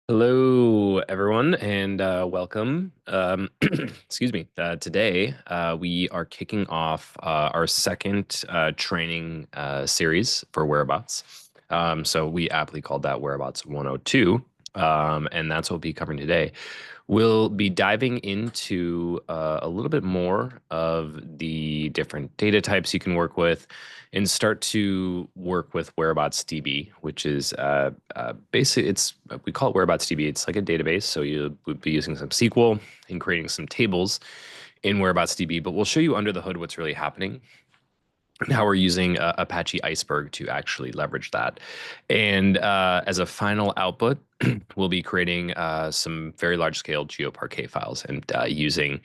Hello, everyone, and welcome. Excuse me. Today, we are kicking off our second training series for Wherobots. So we aptly called that Wherobots 102, and that's what we'll be covering today. We'll be diving into a little bit more of the different data types you can work with and start to work with Wherobots DB, which is basically we call it Wherobots DB. It's like a database, so you would be using some SQL and creating some tables in Wherobots DB. But we'll show you under the hood what's really happening and how we're using Apache Iceberg to actually leverage that. And as a final output, we'll be creating some very large scale GeoParquet files and using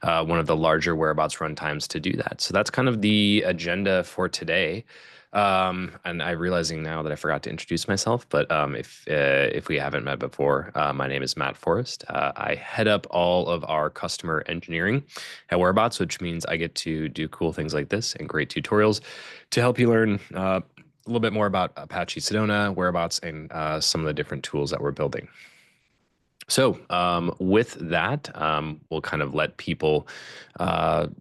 one of the larger Wherobots runtimes to do that. So that's kind of the agenda for today. And I'm realizing now that I forgot to introduce myself, but if we haven't met before, my name is Matt Forrest. I head up all of our customer engineering at Wherobots, which means I get to do cool things like this and great tutorials to help you learn a little bit more about Apache Sedona, Wherobots, and some of the different tools that we're building. So with that, we'll kind of let people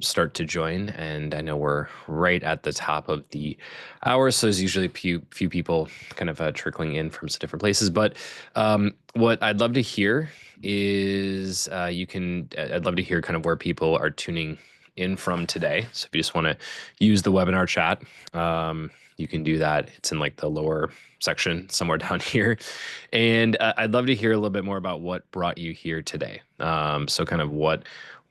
start to join. And I know we're right at the top of the hour, so there's usually a few people kind of trickling in from some different places. But what I'd love to hear is I'd love to hear kind of where people are tuning in from today. So if you just want to use the webinar chat, you can do that. It's in like the lower section somewhere down here. And I'd love to hear a little bit more about what brought you here today. So kind of what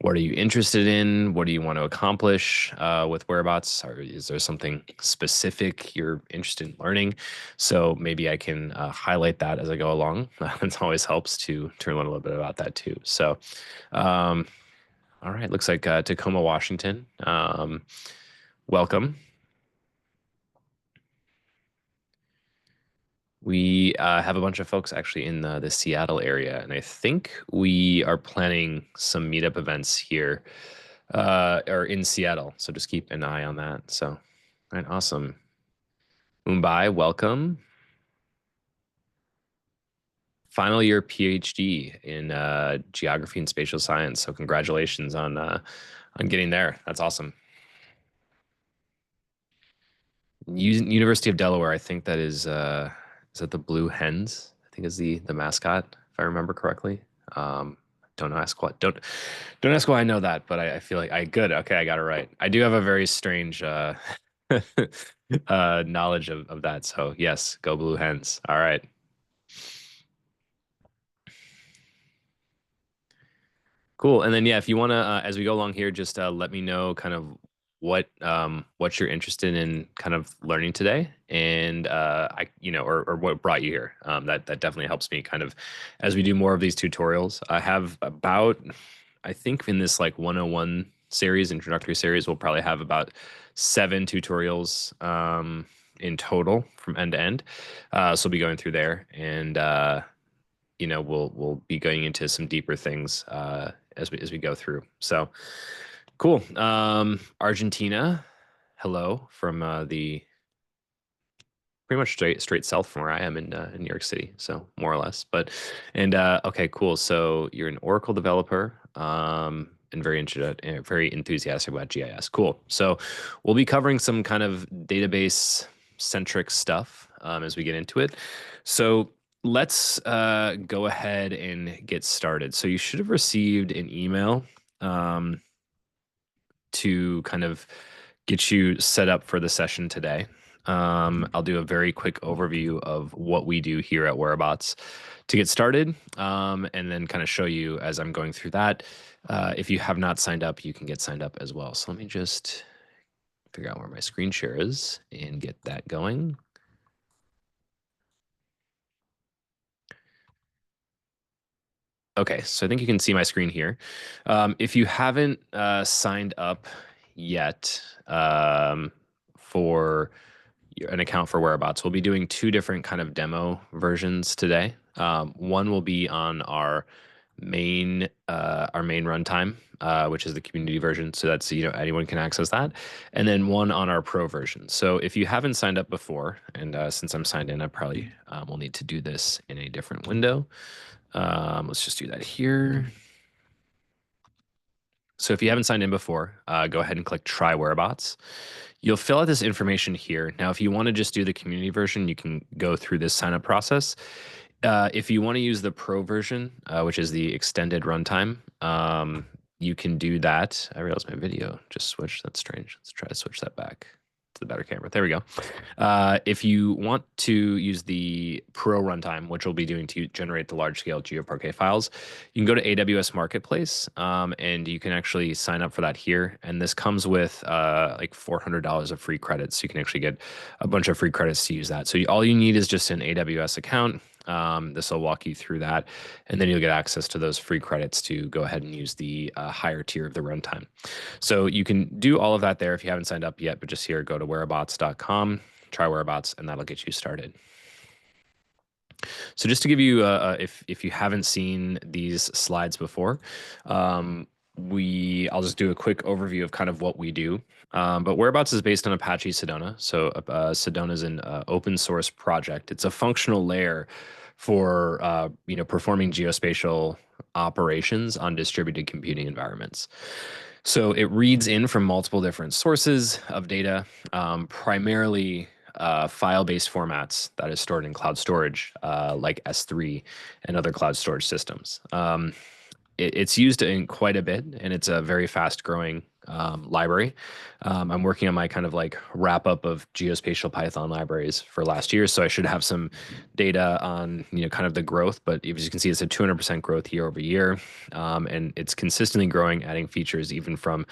are you interested in? What do you want to accomplish with Wherobots? Or is there something specific you're interested in learning? So maybe I can highlight that as I go along. It always helps to learn a little bit about that too. So, all right, looks like Tacoma, Washington. Welcome. We have a bunch of folks actually in the Seattle area, and I think we are planning some meetup events here or in Seattle. So just keep an eye on that. So, all right, awesome. Mumbai, welcome. Final year PhD in geography and spatial science. So congratulations on getting there. That's awesome. University of Delaware, I think that is that the Blue Hens? I think is the mascot, if I remember correctly. Don't ask what don't ask why I know that, but I feel like I good. Okay, I got it right. I do have a very strange knowledge of that. So yes, go Blue Hens. All right. Cool. And then yeah, if you want to, as we go along here, just let me know kind of what you're interested in kind of learning today, and or what brought you here. That definitely helps me kind of as we do more of these tutorials. I have about, I think in this like 101 series, introductory series, we'll probably have about 7 tutorials in total from end to end. So we'll be going through there, and we'll be going into some deeper things as we go through. So cool. Argentina, hello from the pretty much straight south from where I am in New York City, so more or less. But and okay, cool. So you're an Oracle developer, and very enthusiastic about GIS. Cool. So we'll be covering some kind of database centric stuff as we get into it. So let's go ahead and get started. So you should have received an email to kind of get you set up for the session today. I'll do a very quick overview of what we do here at Wherobots to get started, and then kind of show you as I'm going through that. If you have not signed up, you can get signed up as well. So let me just figure out where my screen share is and get that going. Okay, so I think you can see my screen here. If you haven't signed up yet for an account for Wherobots, we'll be doing 2 different kind of demo versions today. One will be on our our main runtime, which is the community version. So that's, anyone can access that. And then one on our pro version. So if you haven't signed up before, and since I'm signed in, I probably will need to do this in a different window. Let's just do that here. So if you haven't signed in before, go ahead and click Try Wherobots. You'll fill out this information here. Now, if you want to just do the community version, you can go through this sign up process. If you want to use the pro version, which is the extended runtime, you can do that. I realized my video just switched. That's strange. Let's try to switch that back to the better camera. There we go. If you want to use the pro runtime, which we'll be doing to generate the large scale GeoParquet files, you can go to AWS Marketplace and you can actually sign up for that here. And this comes with like $400 of free credits. So you can actually get a bunch of free credits to use that. So all you need is just an AWS account. This will walk you through that, and then you'll get access to those free credits to go ahead and use the higher tier of the runtime. So you can do all of that there if you haven't signed up yet, but just here, go to wherobots.com, try Wherobots, and that'll get you started. So just to give you, if you haven't seen these slides before, I'll just do a quick overview of kind of what we do. But Wherobots is based on Apache Sedona. So Sedona is an open source project. It's a functional layer for performing geospatial operations on distributed computing environments. So it reads in from multiple different sources of data, primarily file-based formats that is stored in cloud storage, like S3 and other cloud storage systems. It's used in quite a bit, and it's a very fast-growing library. I'm working on my kind of like wrap-up of geospatial Python libraries for last year, so I should have some data on kind of the growth. But as you can see, it's a 200% growth year over year, and it's consistently growing, adding features even from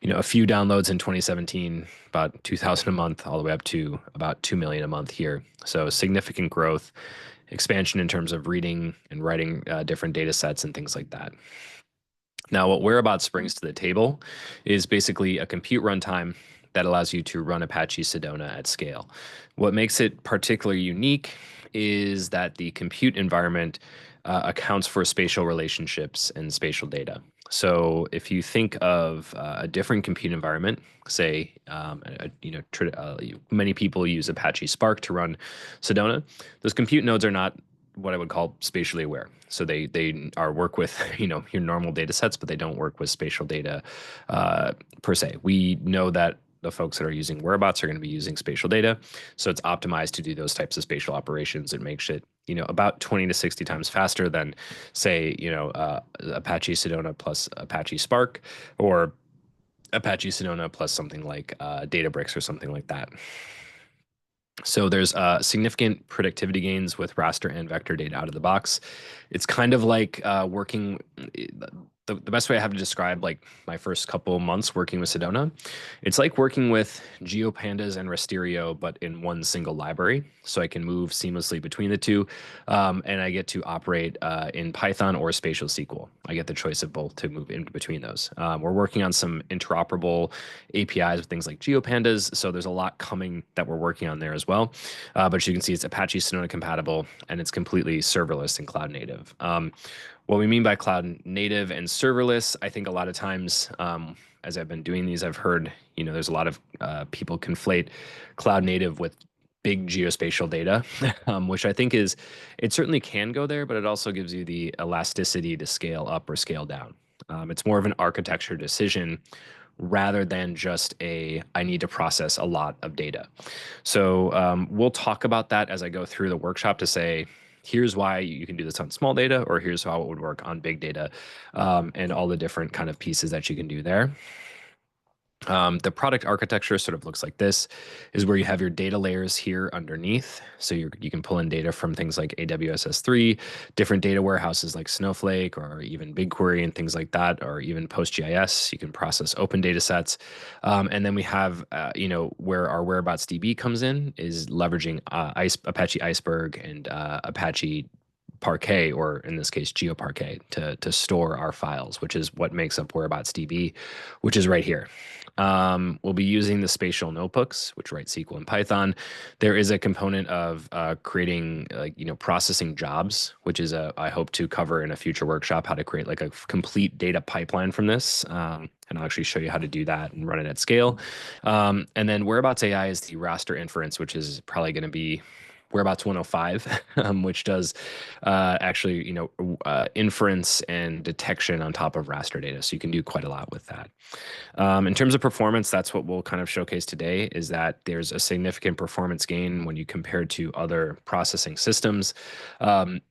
a few downloads in 2017, about 2,000 a month, all the way up to about 2 million a month here. So significant growth, expansion in terms of reading and writing different data sets and things like that. Now, what Wherobots brings to the table is basically a compute runtime that allows you to run Apache Sedona at scale. What makes it particularly unique is that the compute environment accounts for spatial relationships and spatial data. So if you think of a different compute environment, say, many people use Apache Spark to run Sedona. Those compute nodes are not what I would call spatially aware. So they work with your normal data sets, but they don't work with spatial data per se. We know that the folks that are using Wherobots are going to be using spatial data, so it's optimized to do those types of spatial operations. It makes it about 20 to 60 times faster than, say, Apache Sedona plus Apache Spark, or Apache Sedona plus something like Databricks or something like that. So there's significant productivity gains with raster and vector data out of the box. It's kind of like working. The best way I have to describe like my first couple months working with Sedona, it's like working with GeoPandas and Rasterio, but in one single library. So I can move seamlessly between the two, and I get to operate in Python or Spatial SQL. I get the choice of both to move in between those. We're working on some interoperable APIs with things like GeoPandas, so there's a lot coming that we're working on there as well. But you can see it's Apache Sedona compatible, and it's completely serverless and cloud native. What we mean by cloud native and serverless, I think a lot of times, as I've been doing these, I've heard, there's a lot of people conflate cloud native with big geospatial data, which I think it certainly can go there, but it also gives you the elasticity to scale up or scale down. It's more of an architecture decision rather than just I need to process a lot of data. So we'll talk about that as I go through the workshop to say, here's why you can do this on small data, or here's how it would work on big data, and all the different kind of pieces that you can do there. The product architecture sort of looks like this, is where you have your data layers here underneath. So you can pull in data from things like AWS S3, different data warehouses like Snowflake, or even BigQuery and things like that, or even PostGIS. You can process open data sets. And then we have, where our Wherobots DB comes in is leveraging Apache Iceberg and Apache Parquet, or in this case, GeoParquet, to store our files, which is what makes up Wherobots DB, which is right here. We'll be using the spatial notebooks, which write SQL and Python. There is a component of creating, processing jobs, which is I hope to cover in a future workshop how to create like a complete data pipeline from this. And I'll actually show you how to do that and run it at scale. And then Whereabouts AI is the raster inference, which is probably going to be Whereabouts 105, which does actually, inference and detection on top of raster data. So you can do quite a lot with that. In terms of performance, that's what we'll kind of showcase today, is that there's a significant performance gain when you compare to other processing systems. Um,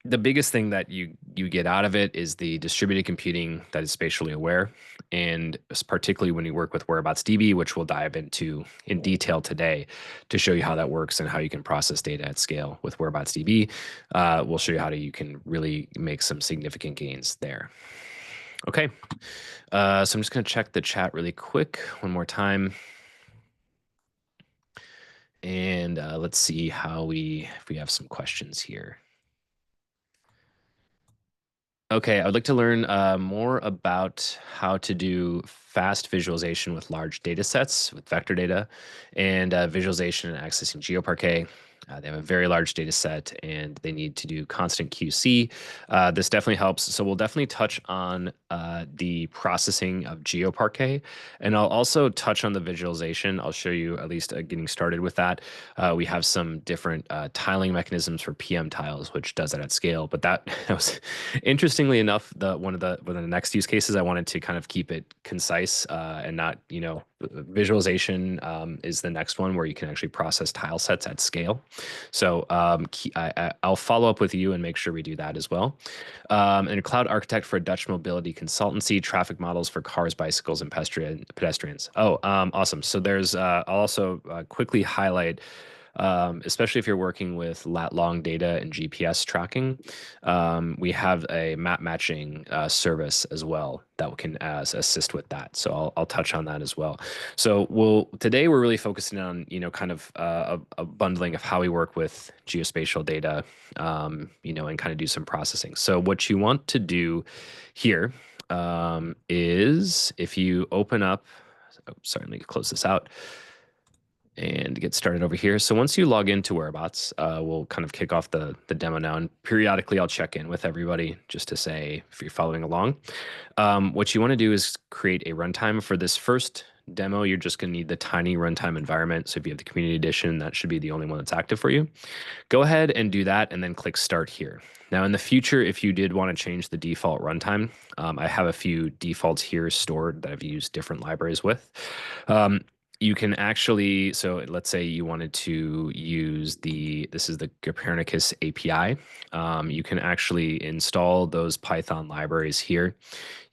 the biggest thing that you get out of it is the distributed computing that is spatially aware, and particularly when you work with Whereabouts DB, which we'll dive into in detail today to show you how that works and how you can process data at scale with Whereabouts DB. We'll show you how you can really make some significant gains there. Okay, so I'm just going to check the chat really quick one more time. And let's see if we have some questions here. Okay, I'd like to learn more about how to do fast visualization with large data sets with vector data, and visualization and accessing GeoParquet. They have a very large data set and they need to do constant QC. This definitely helps. So we'll definitely touch on the processing of GeoParquet, and I'll also touch on the visualization. I'll show you at least getting started with that. We have some different tiling mechanisms for PM tiles, which does that at scale. But that was interestingly enough, one of the next use cases, I wanted to kind of keep it concise and not, visualization is the next one where you can actually process tile sets at scale. So I'll follow up with you and make sure we do that as well. And a cloud architect for a Dutch mobility consultancy, traffic models for cars, bicycles, and pedestrians. Oh, awesome. So I'll also quickly highlight, especially if you're working with lat-long data and GPS tracking, we have a map matching service as well that can assist with that. So I'll touch on that as well. So today we're really focusing on, kind of a bundling of how we work with geospatial data, and kind of do some processing. So what you want to do here is if you open up, sorry, let me close this out and get started over here. So once you log into Whereabouts, we'll kind of kick off the demo now, and periodically I'll check in with everybody just to say if you're following along. What you want to do is create a runtime for this first demo. You're just going to need the tiny runtime environment. So if you have the community edition, that should be the only one that's active for you. Go ahead and do that and then click start here. Now in the future, if you did want to change the default runtime, I have a few defaults here stored that I've used different libraries with. You can actually, so let's say you wanted to use this is the Copernicus API. You can actually install those Python libraries here.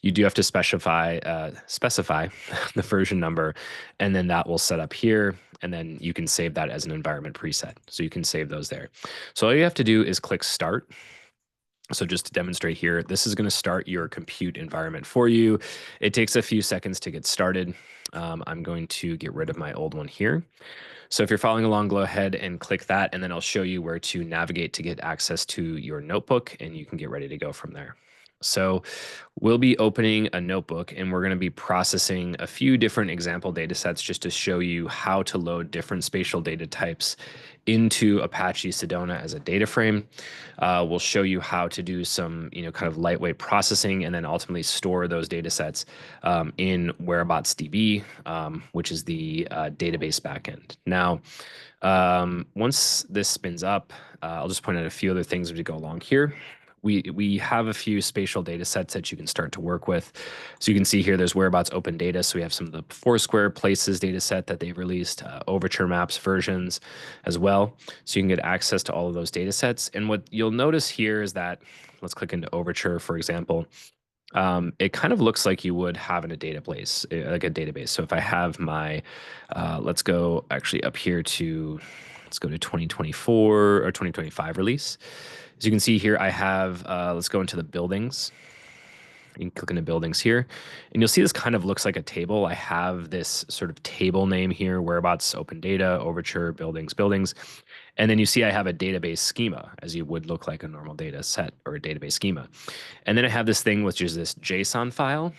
You do have to specify the version number, and then that will set up here, and then you can save that as an environment preset. So you can save those there. So all you have to do is click start. So just to demonstrate here, this is going to start your compute environment for you. It takes a few seconds to get started. I'm going to get rid of my old one here. So if you're following along, go ahead and click that, and then I'll show you where to navigate to get access to your notebook, and you can get ready to go from there. So we'll be opening a notebook, and we're going to be processing a few different example data sets just to show you how to load different spatial data types into Apache Sedona as a data frame. We'll show you how to do some, kind of lightweight processing, and then ultimately store those data sets in Whereabouts DB, which is the database backend. Now, once this spins up, I'll just point out a few other things as we go along here. We have a few spatial data sets that you can start to work with. So you can see here there's Whereabouts open data. So we have some of the Foursquare places data set that they've released, Overture Maps versions as well. So you can get access to all of those data sets. And what you'll notice here is that, let's click into Overture, for example. It kind of looks like you would have in a database, like a database. So if I have my, let's go actually up here to, let's go to 2024 or 2025 release. As you can see here, I have, let's go into the buildings. You can click into buildings here, and you'll see this kind of looks like a table. I have this sort of table name here, Whereabouts open data, Overture, buildings. And then you see I have a database schema, as you would look like a normal data set or a database schema. And then I have this thing, which is this JSON file.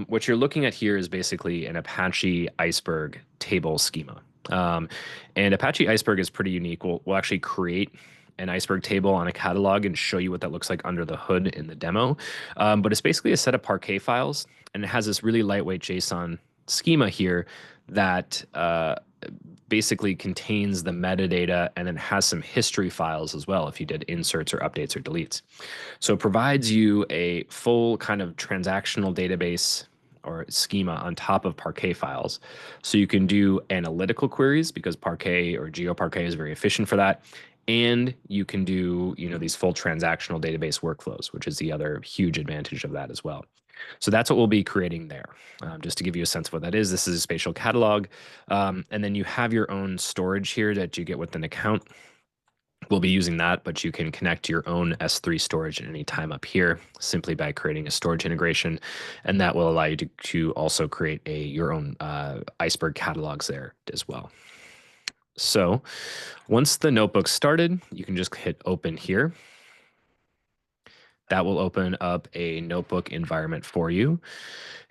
What you're looking at here is basically an Apache Iceberg table schema. Um, and Apache Iceberg is pretty unique. We'll actually create an iceberg table on a catalog and show you what that looks like under the hood in the demo. But it's basically a set of Parquet files, and it has this really lightweight JSON schema here that basically contains the metadata and then has some history files as well if you did inserts or updates or deletes. So it provides you a full kind of transactional database or schema on top of Parquet files. So you can do analytical queries because Parquet or GeoParquet is very efficient for that. And you can do, these full transactional database workflows, which is the other huge advantage of that as well. So that's what we'll be creating there. Just to give you a sense of what that is, this is a spatial catalog. And then you have your own storage here that you get with an account. We'll be using that, but you can connect your own S3 storage at any time up here simply by creating a storage integration. And that will allow you to also create your own Iceberg catalogs there as well. So once the notebook's started, you can just hit open here. That will open up a notebook environment for you.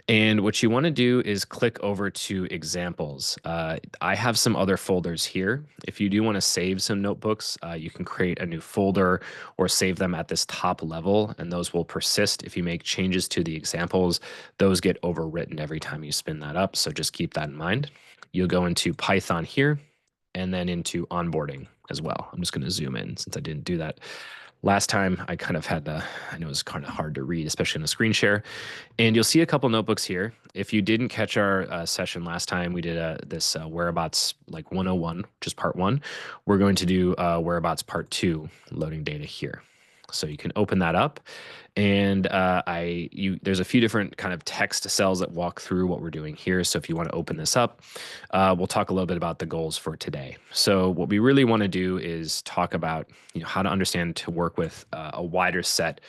And what you want to do is click over to examples. I have some other folders here. If you do want to save some notebooks, you can create a new folder or save them at this top level, and those will persist. If you make changes to the examples, those get overwritten every time you spin that up. So just keep that in mind. You'll go into Python here and then into onboarding as well. I'm just going to zoom in since I didn't do that last time. I kind of had I know it was kind of hard to read, especially in a screen share. And you'll see a couple notebooks here. If you didn't catch our session last time, we did this Wherobots like 101, which is part 1. We're going to do Wherobots part 2, loading data here. So you can open that up, and there's a few different kind of text cells that walk through what we're doing here. So if you want to open this up, we'll talk a little bit about the goals for today. So what we really want to do is talk about how to understand to work with a wider set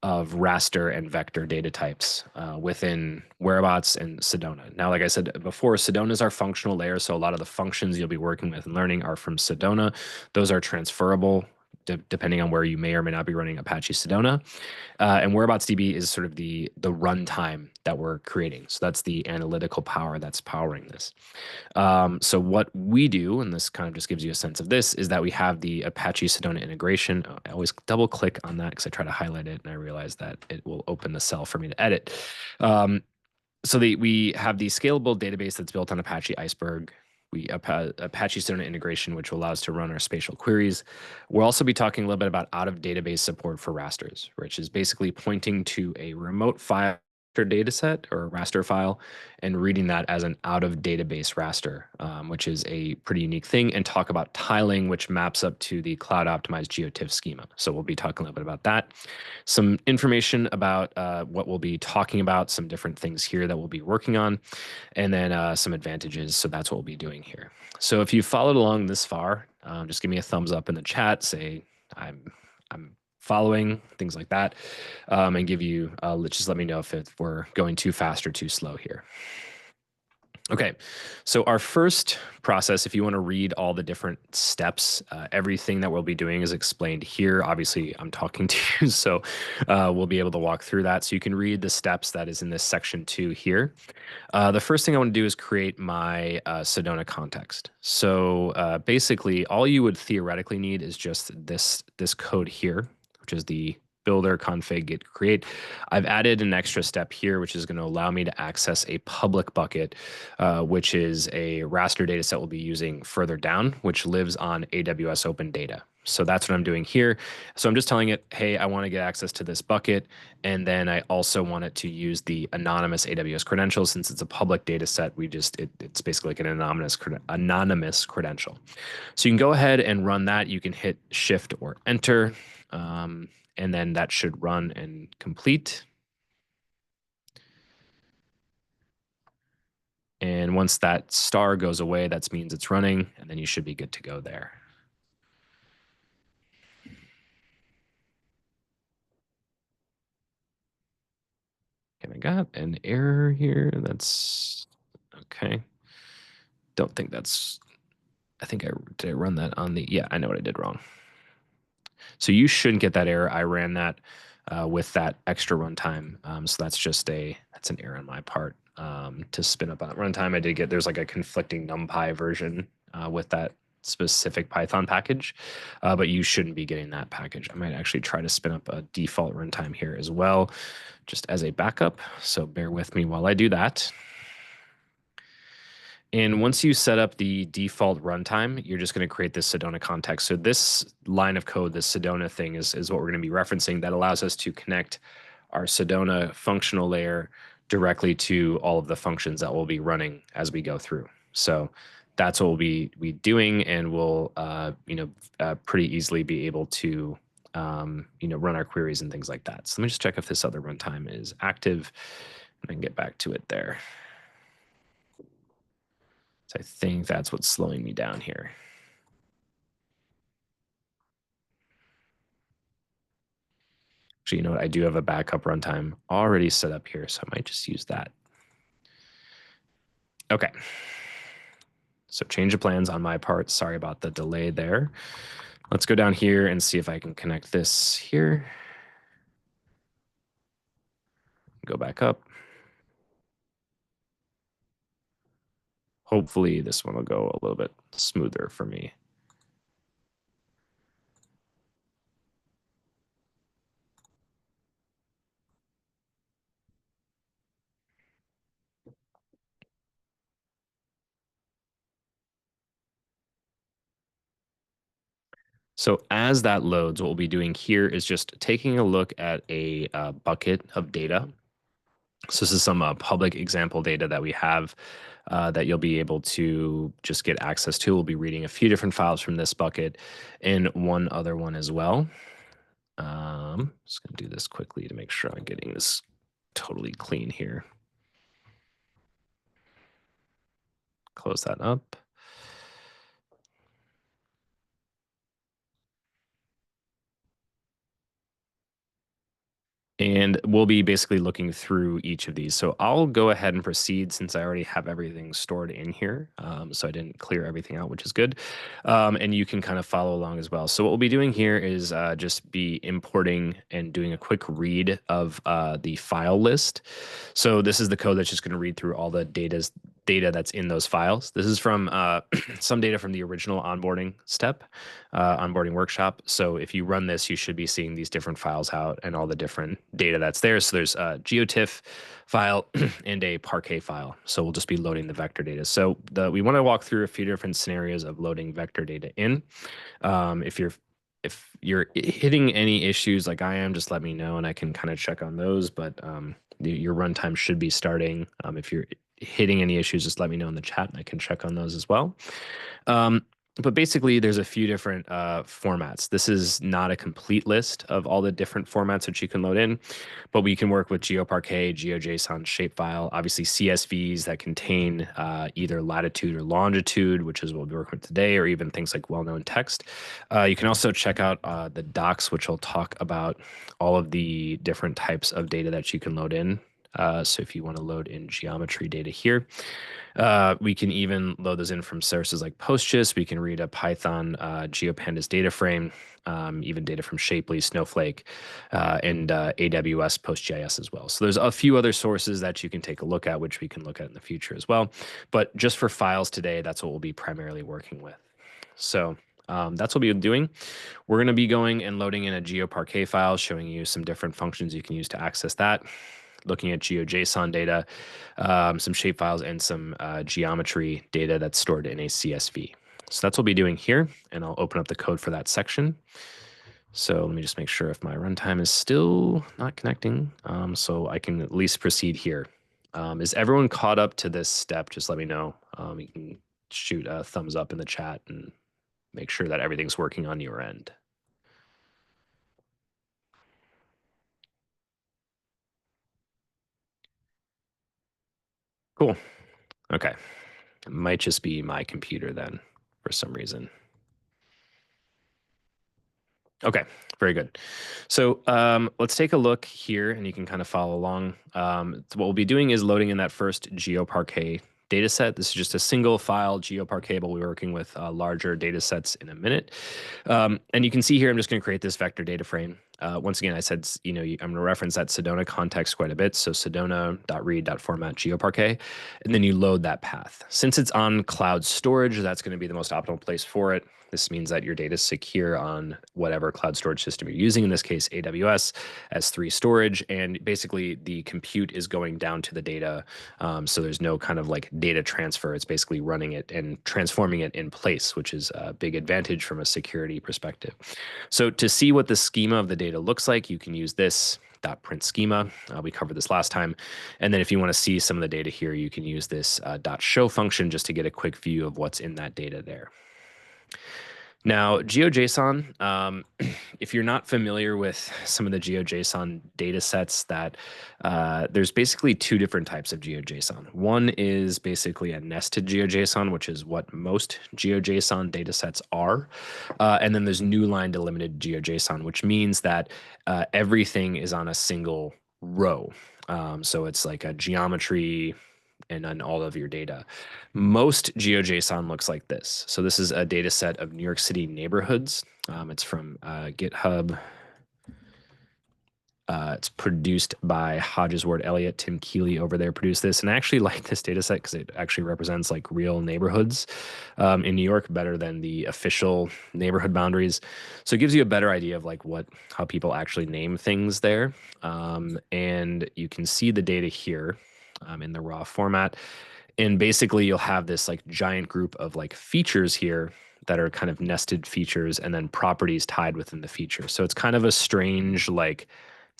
of raster and vector data types within Wherobots and Sedona. Now, like I said before, Sedona is our functional layer, so a lot of the functions you'll be working with and learning are from Sedona. Those are transferable depending on where you may or may not be running Apache Sedona. And Wherobots DB is sort of the runtime that we're creating. So that's the analytical power that's powering this. So what we do, and this kind of just gives you a sense of this, is that we have the Apache Sedona integration. I always double click on that because I try to highlight it and I realize that it will open the cell for me to edit. So we have the scalable database that's built on Apache Iceberg. We Apache Sedona integration, which will allow us to run our spatial queries. We'll also be talking a little bit about out-of-database support for rasters, which is basically pointing to a remote file data set or a raster file and reading that as an out-of-database raster, which is a pretty unique thing, and talk about tiling, which maps up to the cloud-optimized GeoTIFF schema. So we'll be talking a little bit about that. Some information about what we'll be talking about, some different things here that we'll be working on, and then some advantages. So that's what we'll be doing here. So if you followed along this far, just give me a thumbs up in the chat, say I'm following, things like that, and give you, just let me know if we're going too fast or too slow here. Okay, so our first process, if you want to read all the different steps, everything that we'll be doing is explained here. Obviously, I'm talking to you, so we'll be able to walk through that. So you can read the steps that is in this section 2 here. The first thing I want to do is create my Sedona context. So basically, all you would theoretically need is just this code here, which is the builder config git create. I've added an extra step here, which is going to allow me to access a public bucket, which is a raster data set we'll be using further down, which lives on AWS Open Data. So that's what I'm doing here. So I'm just telling it, hey, I want to get access to this bucket. And then I also want it to use the anonymous AWS credential. Since it's a public data set, it's basically like an anonymous credential. So you can go ahead and run that. You can hit Shift or Enter, and then that should run and complete. And once that star goes away, that means it's running, and then you should be good to go there. And I got an error here. That's okay. Don't think that's I think did I run that on the, yeah, I know what I did wrong. So you shouldn't get that error. I ran that with that extra runtime. So that's an error on my part. To spin up on runtime, I did get, there's like a conflicting NumPy version with that specific Python package, but you shouldn't be getting that package. I might actually try to spin up a default runtime here as well, just as a backup. So bear with me while I do that. And once you set up the default runtime, you're just going to create this Sedona context. So this line of code, this Sedona thing is what we're going to be referencing that allows us to connect our Sedona functional layer directly to all of the functions that we'll be running as we go through. So that's what we'll be doing, and we'll pretty easily be able to run our queries and things like that. So let me just check if this other runtime is active, and I can get back to it there. So I think that's what's slowing me down here. Actually, you know what? I do have a backup runtime already set up here, so I might just use that. Okay. So change of plans on my part. Sorry about the delay there. Let's go down here and see if I can connect this here. Go back up. Hopefully this one will go a little bit smoother for me. So as that loads, what we'll be doing here is just taking a look at a bucket of data. So this is some public example data that we have that you'll be able to just get access to. We'll be reading a few different files from this bucket and one other one as well. Just going to do this quickly to make sure I'm getting this totally clean here. Close that up. And we'll be basically looking through each of these. So I'll go ahead and proceed since I already have everything stored in here. So I didn't clear everything out, which is good. And you can kind of follow along as well. So what we'll be doing here is just be importing and doing a quick read of the file list. So this is the code that's just going to read through all the data that's in those files. This is from some data from the original onboarding step, onboarding workshop. So if you run this, you should be seeing these different files out and all the different data that's there. So there's a GeoTIFF file and a Parquet file. So we'll just be loading the vector data. So we want to walk through a few different scenarios of loading vector data in. If you're hitting any issues like I am, just let me know and I can kind of check on those. But your runtime should be starting. If you're hitting any issues, just let me know in the chat and I can check on those as well. But basically, there's a few different formats. This is not a complete list of all the different formats that you can load in, but we can work with GeoParquet, GeoJSON shapefile, obviously CSVs that contain either latitude or longitude, which is what we'll be working with today, or even things like well-known text. You can also check out the docs, which will talk about all of the different types of data that you can load in. So if you want to load in geometry data here, we can even load those in from sources like PostGIS. We can read a Python GeoPandas data frame, even data from Shapely, Snowflake, and AWS PostGIS as well. So there's a few other sources that you can take a look at, which we can look at in the future as well. But just for files today, that's what we'll be primarily working with. So that's what we'll be doing. We're going to be going and loading in a GeoParquet file, showing you some different functions you can use to access that. Looking at GeoJSON data, some shapefiles, and some geometry data that's stored in a CSV. So that's what we'll be doing here, and I'll open up the code for that section. So let me just make sure if my runtime is still not connecting, so I can at least proceed here. Is everyone caught up to this step? Just let me know. You can shoot a thumbs up in the chat and make sure that everything's working on your end. Cool. Okay. It might just be my computer then for some reason. Okay, very good. So let's take a look here and you can kind of follow along. What we'll be doing is loading in that first GeoParquet data set. This is just a single file GeoParquet. We'll be working with larger data sets in a minute. And you can see here, I'm just going to create this vector data frame. Once again, I said, I'm going to reference that Sedona context quite a bit. So sedona.read.format GeoParquet, and then you load that path. Since it's on cloud storage, that's going to be the most optimal place for it. This means that your data is secure on whatever cloud storage system you're using, in this case, AWS S3 storage. And basically the compute is going down to the data. So there's no kind of like data transfer. It's basically running it and transforming it in place, which is a big advantage from a security perspective. So to see what the schema of the data looks like, you can use this .print schema. We covered this last time. And then if you want to see some of the data here, you can use this .show function just to get a quick view of what's in that data there. Now, GeoJSON, if you're not familiar with some of the GeoJSON data sets, there's basically two different types of GeoJSON. One is basically a nested GeoJSON, which is what most GeoJSON data sets are. And then there's new line delimited GeoJSON, which means that everything is on a single row. So it's like a geometry and then all of your data. Most GeoJSON looks like this. So this is a data set of New York City neighborhoods. It's from GitHub. It's produced by Hodges Ward Elliott. Tim Keeley over there produced this. And I actually like this data set because it actually represents like real neighborhoods in New York better than the official neighborhood boundaries. So it gives you a better idea of like how people actually name things there. And you can see the data here in the raw format. And basically you'll have this like giant group of like features here that are kind of nested features and then properties tied within the feature. So it's kind of a strange like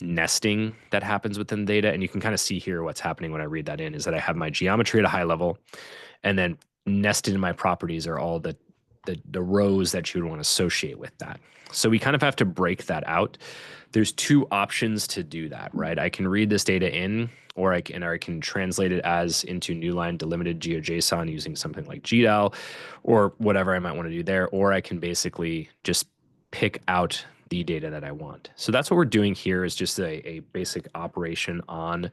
nesting that happens within the data. And you can kind of see here what's happening when I read that in is that I have my geometry at a high level, and then nested in my properties are all the rows that you would want to associate with that. So we kind of have to break that out. There's two options to do that, right? I can read this data in, or I can translate it as into new line delimited GeoJSON using something like GDAL or whatever I might want to do there, or I can basically just pick out the data that I want. So that's what we're doing here is just a basic operation on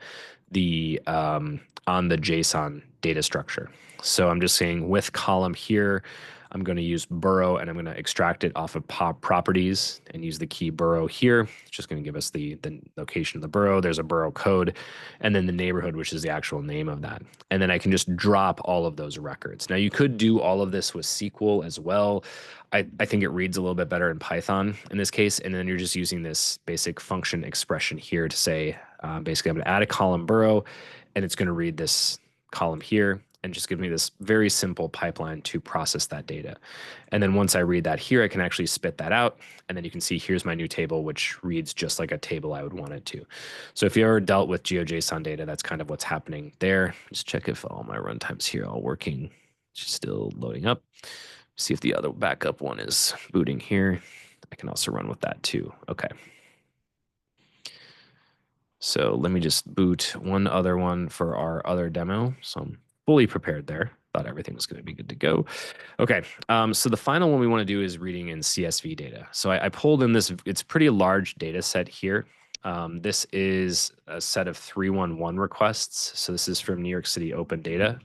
the JSON data structure. So I'm just saying with column here, I'm going to use burrow and I'm going to extract it off of properties and use the key burrow here. It's just going to give us the location of the burrow. There's a burrow code and then the neighborhood, which is the actual name of that. And then I can just drop all of those records. Now you could do all of this with SQL as well. I think it reads a little bit better in Python in this case. And then you're just using this basic function expression here to say, basically I'm going to add a column burrow and it's going to read this column here and just give me this very simple pipeline to process that data. And then once I read that here, I can actually spit that out. And then you can see here's my new table, which reads just like a table I would want it to. So if you ever dealt with GeoJSON data, that's kind of what's happening there. Just check if all my runtimes here are all working. Just still loading up. See if the other backup one is booting here. I can also run with that too. Okay. So let me just boot one other one for our other demo. So I'm fully prepared there. Thought everything was going to be good to go. Okay, so the final one we want to do is reading in CSV data. So I pulled in this, it's a pretty large data set here. This is a set of 311 requests. So this is from New York City Open Data.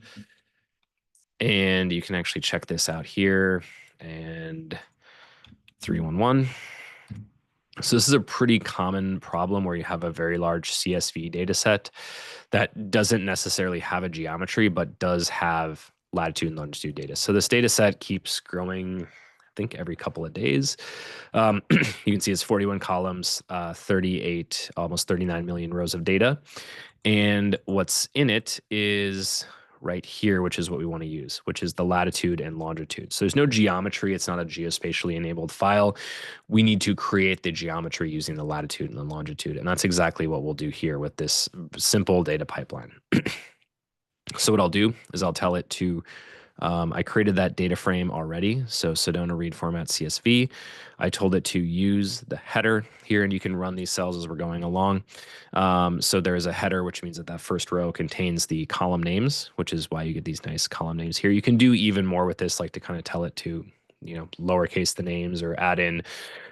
And you can actually check this out here and 311. So this is a pretty common problem where you have a very large CSV data set that doesn't necessarily have a geometry, but does have latitude and longitude data. So this data set keeps growing, I think, every couple of days. You can see it's 41 columns, 38, almost 39 million rows of data. And what's in it is right here, which is what we want to use, which is the latitude and longitude. So there's no geometry. It's not a geospatially enabled file. We need to create the geometry using the latitude and the longitude. And that's exactly what we'll do here with this simple data pipeline. So what I'll do is I'll tell it to, I created that data frame already. So Sedona read format CSV. I told it to use the header here, and you can run these cells as we're going along. So there is a header, which means that that first row contains the column names, which is why you get these nice column names here. You can do even more with this, like to kind of tell it to, lowercase the names or add in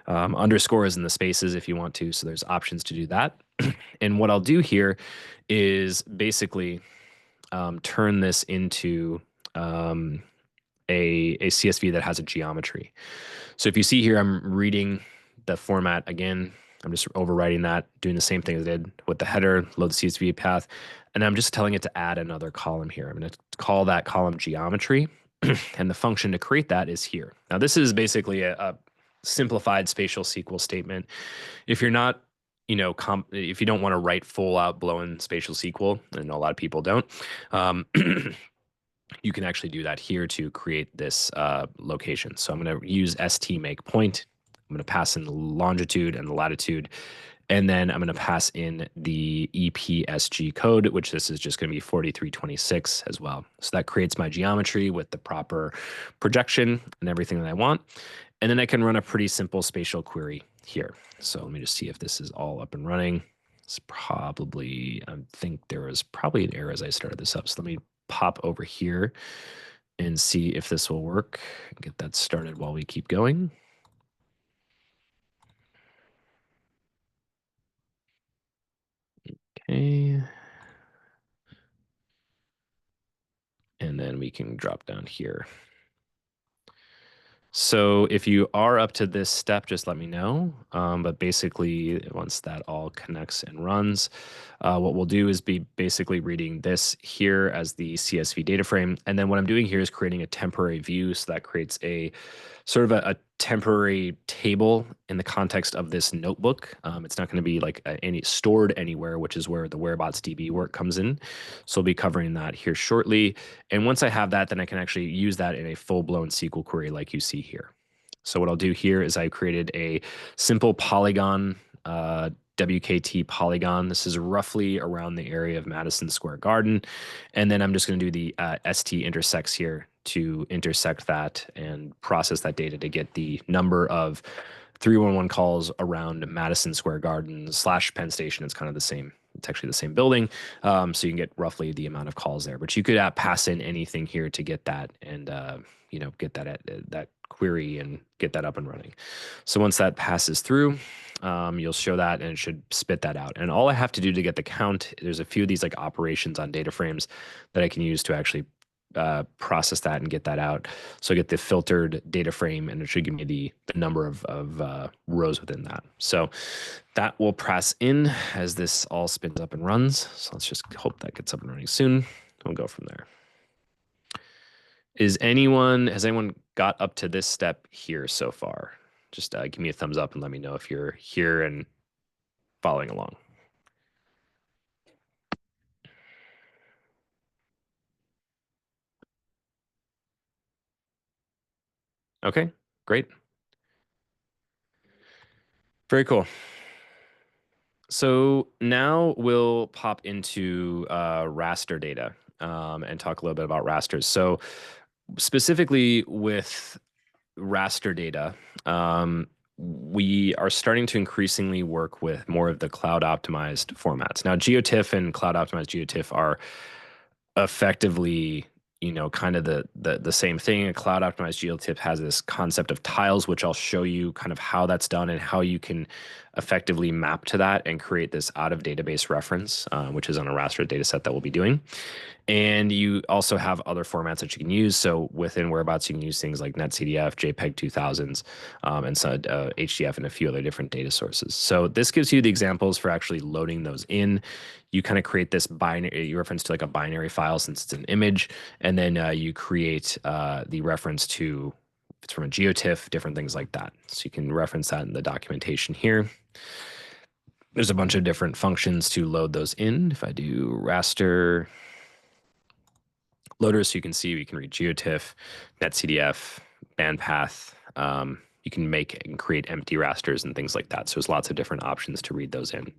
underscores in the spaces if you want to. So there's options to do that. And what I'll do here is basically turn this into a CSV that has a geometry. So if you see here, I'm reading the format again. I'm just overwriting that, doing the same thing as I did with the header, load the CSV path, and I'm just telling it to add another column here. I'm going to call that column geometry, and the function to create that is here. Now, this is basically a simplified spatial SQL statement. If you're not, if you don't want to write full out blown spatial SQL, and a lot of people don't, you can actually do that here to create this location. So I'm going to use st make point. I'm going to pass in the longitude and the latitude, and then I'm going to pass in the EPSG code, which this is just going to be 4326 as well. So that creates my geometry with the proper projection and everything that I want. And then I can run a pretty simple spatial query here. So let me just see if this is all up and running. It's probably, I think there was probably an error as I started this up. So let me pop over here and see if this will work. Get that started while we keep going. Okay. And then we can drop down here. So if you are up to this step, just let me know. But basically, once that all connects and runs, what we'll do is be basically reading this here as the CSV data frame. And then what I'm doing here is creating a temporary view. So that creates a sort of a temporary table in the context of this notebook. It's not going to be like any stored anywhere, which is where the Wherobots DB work comes in. So we'll be covering that here shortly. And once I have that, then I can actually use that in a full-blown SQL query like you see here. So what I'll do here is I created a simple polygon, WKT polygon. This is roughly around the area of Madison Square Garden. And then I'm just going to do the ST intersects here to intersect that and process that data to get the number of 311 calls around Madison Square Garden / Penn Station. It's kind of the same. It's actually the same building. So you can get roughly the amount of calls there. But you could pass in anything here to get that and get that query and get that up and running. So once that passes through, you'll show that and it should spit that out. And all I have to do to get the count, there's a few of these like operations on data frames that I can use to actually process that and get that out. So I get the filtered data frame and it should give me the number of rows within that. So that will press in as this all spins up and runs. So let's just hope that gets up and running soon. We'll go from there. Has anyone got up to this step here so far? Just give me a thumbs up and let me know if you're here and following along. Okay, great. Very cool. So now we'll pop into raster data and talk a little bit about rasters. So specifically with raster data, we are starting to increasingly work with more of the cloud-optimized formats. Now, GeoTIFF and cloud-optimized GeoTIFF are effectively kind of the same thing. A cloud optimized GeoTIFF has this concept of tiles, which I'll show you kind of how that's done and how you can effectively map to that and create this out of database reference, which is on a raster data set that we'll be doing. And you also have other formats that you can use. So within Wherobots, you can use things like NetCDF, JPEG 2000s, and some HDF and a few other different data sources. So this gives you the examples for actually loading those in. You kind of create this binary, you reference to like a binary file since it's an image, and then you create the reference to, if it's from a GeoTIFF, different things like that. So you can reference that in the documentation here. There's a bunch of different functions to load those in. If I do raster loader, so you can see we can read GeoTIFF, NetCDF, bandpath. You can make and create empty rasters and things like that. So there's lots of different options to read those in.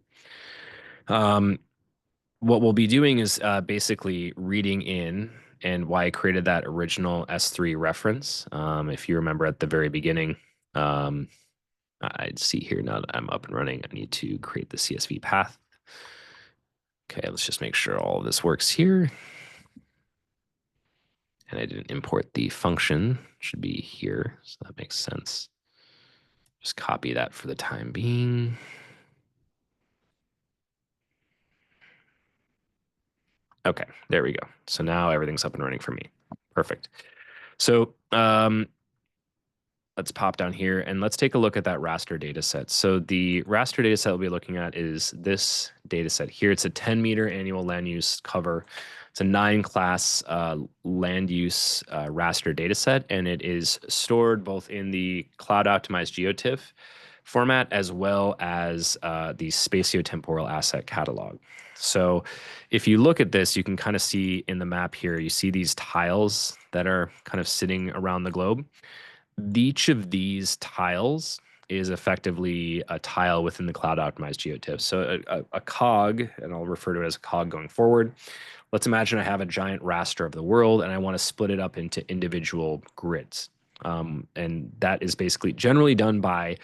What we'll be doing is basically reading in, and why I created that original S3 reference. If you remember at the very beginning, I'd see here now that I'm up and running, I need to create the CSV path. Okay, let's just make sure all of this works here. And I didn't import the function, it should be here, so that makes sense. Just copy that for the time being. Okay, there we go. So now everything's up and running for me. Perfect. So let's pop down here and let's take a look at that raster data set. So the raster data set we'll be looking at is this data set here. It's a 10-meter annual land use cover. It's a 9-class land use raster data set, and it is stored both in the cloud-optimized GeoTIFF format as well as the spatiotemporal asset catalog. So if you look at this, you can kind of see in the map here, you see these tiles that are kind of sitting around the globe. Each of these tiles is effectively a tile within the cloud optimized GeoTIFF. So a COG, and I'll refer to it as a COG going forward. Let's imagine I have a giant raster of the world and I want to split it up into individual grids. And that is basically generally done by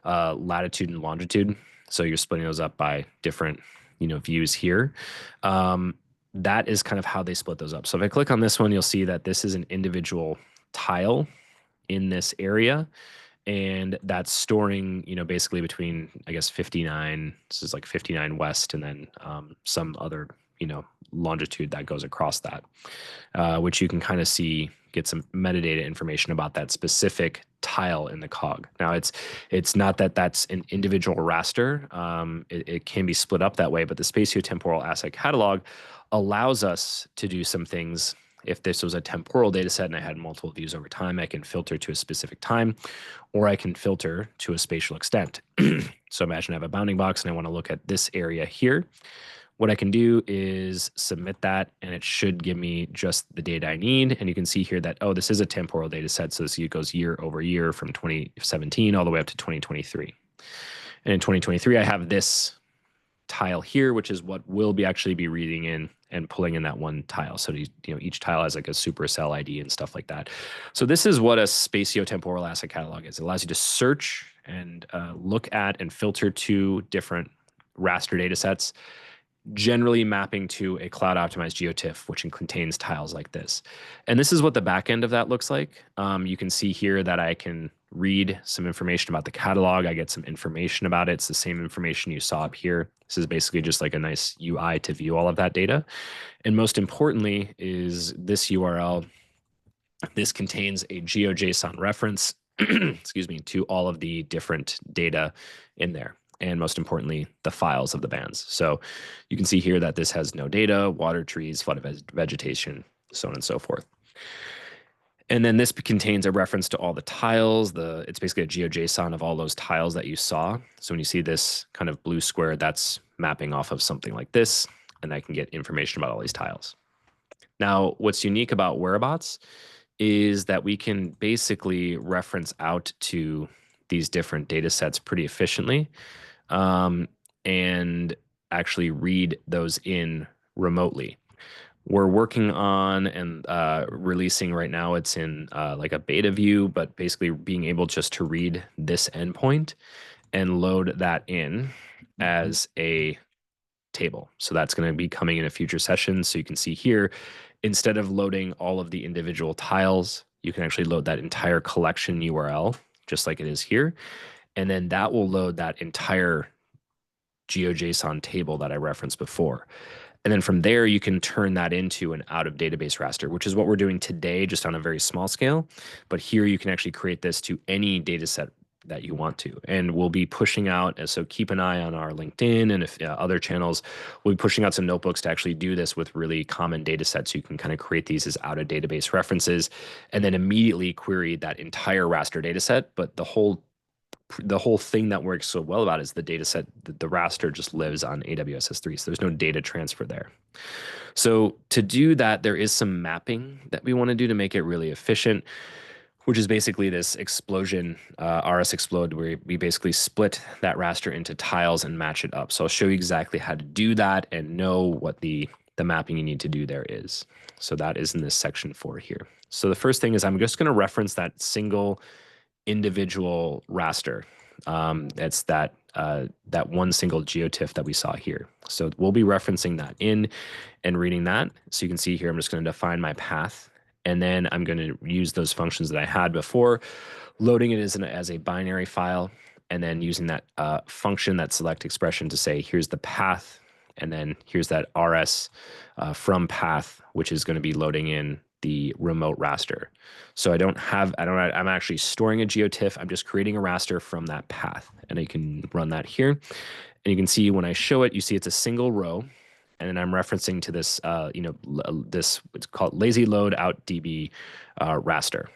latitude and longitude. So you're splitting those up by different, views here. That is kind of how they split those up. So if I click on this one, you'll see that this is an individual tile in this area, and that's storing basically between, I guess, 59, this is like 59 west, and then some other longitude that goes across that, which you can kind of see, get some metadata information about that specific tile in the cog. Now it's not that that's an individual raster. It can be split up that way, but the spatiotemporal asset catalog allows us to do some things. If this was a temporal data set and I had multiple views over time, I can filter to a specific time, or I can filter to a spatial extent. So imagine I have a bounding box and I want to look at this area here. What I can do is submit that, and it should give me just the data I need. And you can see here that, oh, this is a temporal data set. So this goes year over year from 2017 all the way up to 2023. And in 2023, I have this tile here, which is what we'll be actually be reading in and pulling in that one tile. So each tile has like a supercell ID and stuff like that. So this is what a spatiotemporal asset catalog is. It allows you to search and look at and filter to different raster data sets, generally mapping to a cloud optimized GeoTIFF, which contains tiles like this. And this is what the back end of that looks like. You can see here that I can read some information about the catalog. I get some information about it. It's the same information you saw up here. This is basically just like a nice UI to view all of that data. And most importantly is this URL. This contains a GeoJSON reference, excuse me, to all of the different data in there. And most importantly, the files of the bands. So you can see here that this has no data, water, trees, flooded vegetation, so on and so forth. And then this contains a reference to all the tiles. It's basically a GeoJSON of all those tiles that you saw. So when you see this kind of blue square, that's mapping off of something like this, and I can get information about all these tiles. Now, what's unique about Wherobots is that we can basically reference out to these different data sets pretty efficiently, and actually read those in remotely. We're working on and releasing right now, it's in like a beta view, but basically being able just to read this endpoint and load that in as a table. So that's going to be coming in a future session. So you can see here, instead of loading all of the individual tiles, you can actually load that entire collection URL, just like it is here. And then that will load that entire GeoJSON table that I referenced before. And then from there, you can turn that into an out-of-database raster, which is what we're doing today, just on a very small scale. But here you can actually create this to any data set that you want to. And we'll be pushing out, so keep an eye on our LinkedIn and if other channels, we'll be pushing out some notebooks to actually do this with really common data sets. You can kind of create these as out-of-database references and then immediately query that entire raster data set. But the whole thing that works so well about is the data set, the raster just lives on AWS S3. So there's no data transfer there. So to do that, there is some mapping that we want to do to make it really efficient, which is basically this explosion, RS explode, where we basically split that raster into tiles and match it up. So I'll show you exactly how to do that and know what the mapping you need to do there is. So that is in this section 4 here. So the first thing is I'm just going to reference that single individual raster. That's that one single GeoTIFF that we saw here. So we'll be referencing that in and reading that. So you can see here, I'm just going to define my path, and then I'm going to use those functions that I had before, loading it as a binary file, and then using that function, that select expression, to say, here's the path And then here's that RS from path, which is going to be loading in the remote raster. So I'm actually storing a GeoTIFF. I'm just creating a raster from that path. And you can run that here. And you can see when I show it, you see it's a single row. And then I'm referencing to this, it's called lazy load out DB raster.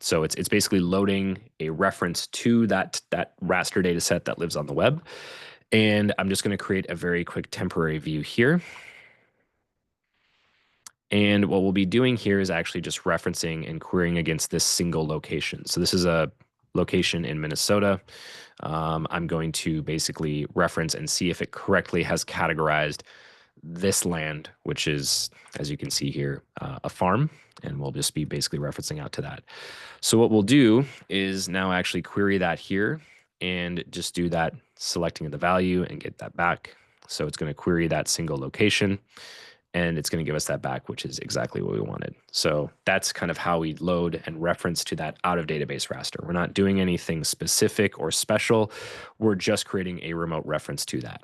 So it's basically loading a reference to that raster data set that lives on the web. And I'm just going to create a very quick temporary view here. And what we'll be doing here is actually just referencing and querying against this single location. So this is a location in Minnesota. I'm going to basically reference and see if it correctly has categorized this land, which is, as you can see here, a farm. And we'll just be basically referencing out to that. So what we'll do is now actually query that here and just do that selecting of the value and get that back. So it's going to query that single location and it's going to give us that back, which is exactly what we wanted. So that's kind of how we load and reference to that out of database raster. We're not doing anything specific or special. We're just creating a remote reference to that.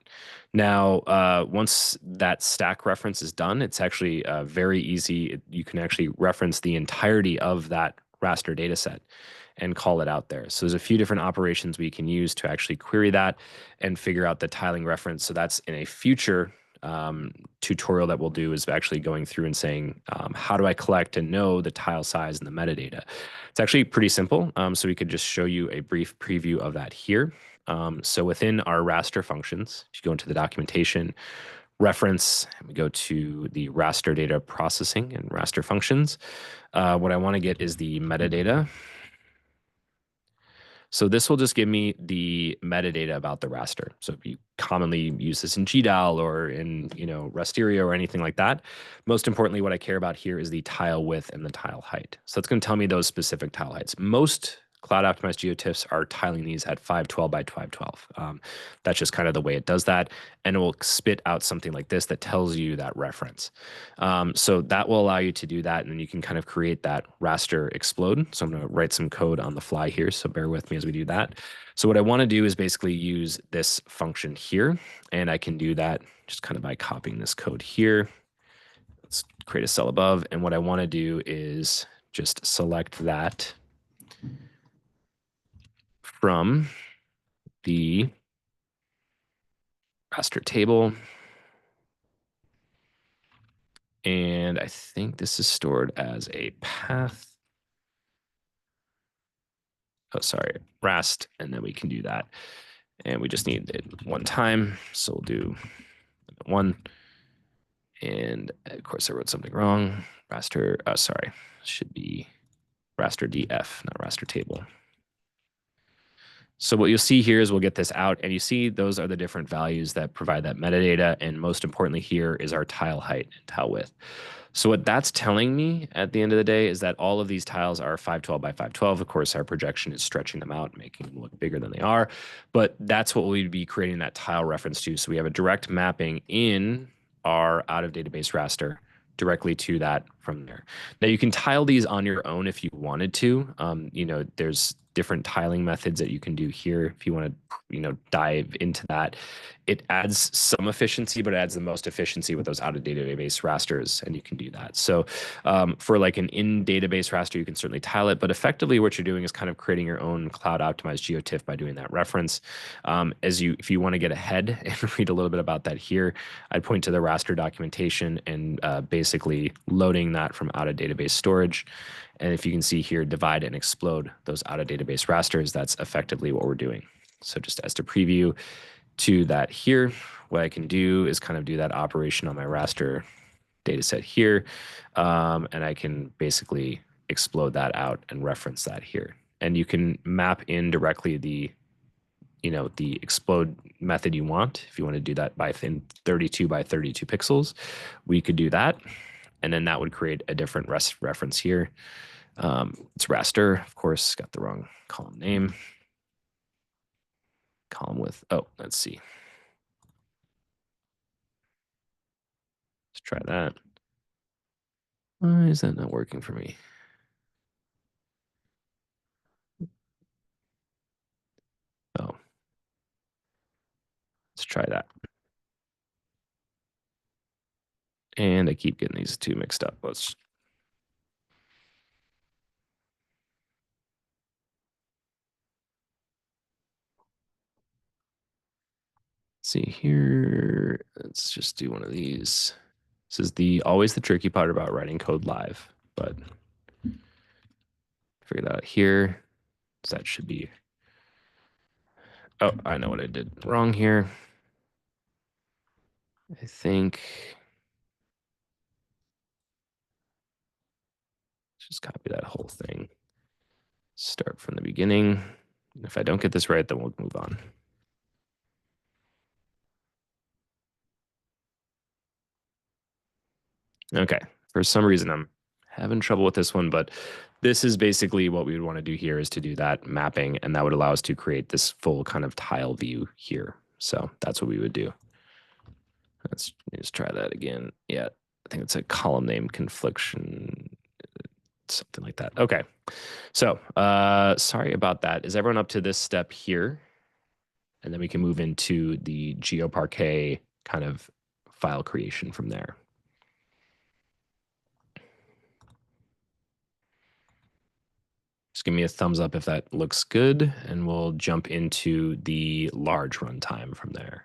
Now, once that stack reference is done, it's actually very easy. You can actually reference the entirety of that raster data set and call it out there. So there's a few different operations we can use to actually query that and figure out the tiling reference. So that's in a future tutorial that we'll do, is actually going through and saying, how do I collect and know the tile size and the metadata? It's actually pretty simple. So we could just show you a brief preview of that here. So within our raster functions, if you go into the documentation, reference, and we go to the raster data processing and raster functions, what I want to get is the metadata. So this will just give me the metadata about the raster. So if you commonly use this in GDAL or in, Rasterio or anything like that. Most importantly, what I care about here is the tile width and the tile height. So it's going to tell me those specific tile heights. Most cloud-optimized GeoTIFFs are tiling these at 512 by 512. That's just kind of the way it does that. And it will spit out something like this that tells you that reference. So that will allow you to do that. And then you can kind of create that raster explode. So I'm going to write some code on the fly here. So bear with me as we do that. So what I want to do is basically use this function here. And I can do that just kind of by copying this code here. Let's create a cell above. And what I want to do is just select that from the raster table. And I think this is stored as a path. Oh, sorry, rast, and then we can do that. And we just need it one time. So we'll do one. And of course, I wrote something wrong. Raster, sorry, should be raster df, not raster table. So what you'll see here is we'll get this out, and you see those are the different values that provide that metadata. And most importantly here is our tile height and tile width. So what that's telling me at the end of the day is that all of these tiles are 512 by 512. Of course, our projection is stretching them out, making them look bigger than they are. But that's what we'd be creating that tile reference to. So we have a direct mapping in our out-of-database raster directly to that from there. Now, you can tile these on your own if you wanted to. There's different tiling methods that you can do here if you want to, dive into that. It adds some efficiency, but it adds the most efficiency with those out-of-database rasters, and you can do that. So for like an in-database raster, you can certainly tile it, but effectively what you're doing is kind of creating your own cloud-optimized GeoTIFF by doing that reference. If you want to get ahead and read a little bit about that here, I'd point to the raster documentation and basically loading that from out-of-database storage. And if you can see here, divide and explode those out-of-database rasters, that's effectively what we're doing. So just as to preview to that here, what I can do is kind of do that operation on my raster data set here. And I can basically explode that out and reference that here. And you can map in directly the explode method you want. If you want to do that by 32 by 32 pixels, we could do that. And then that would create a different reference here. It's raster, of course, got the wrong column name. Column width, let's see. Let's try that. Why is that not working for me? Oh, let's try that. And I keep getting these two mixed up. Let's see here. Let's just do one of these. This is the always the tricky part about writing code live, but figure that out here. So that should be. Oh, I know what I did wrong here. I think just copy that whole thing. Start from the beginning. If I don't get this right, then we'll move on. Okay. For some reason, I'm having trouble with this one, but this is basically what we would want to do here is to do that mapping, and that would allow us to create this full kind of tile view here. So that's what we would do. Let's just try that again. Yeah, I think it's a column name confliction, something like that. Okay. So sorry about that. Is everyone up to this step here? And then we can move into the GeoParquet kind of file creation from there. Just give me a thumbs up if that looks good, and we'll jump into the large runtime from there.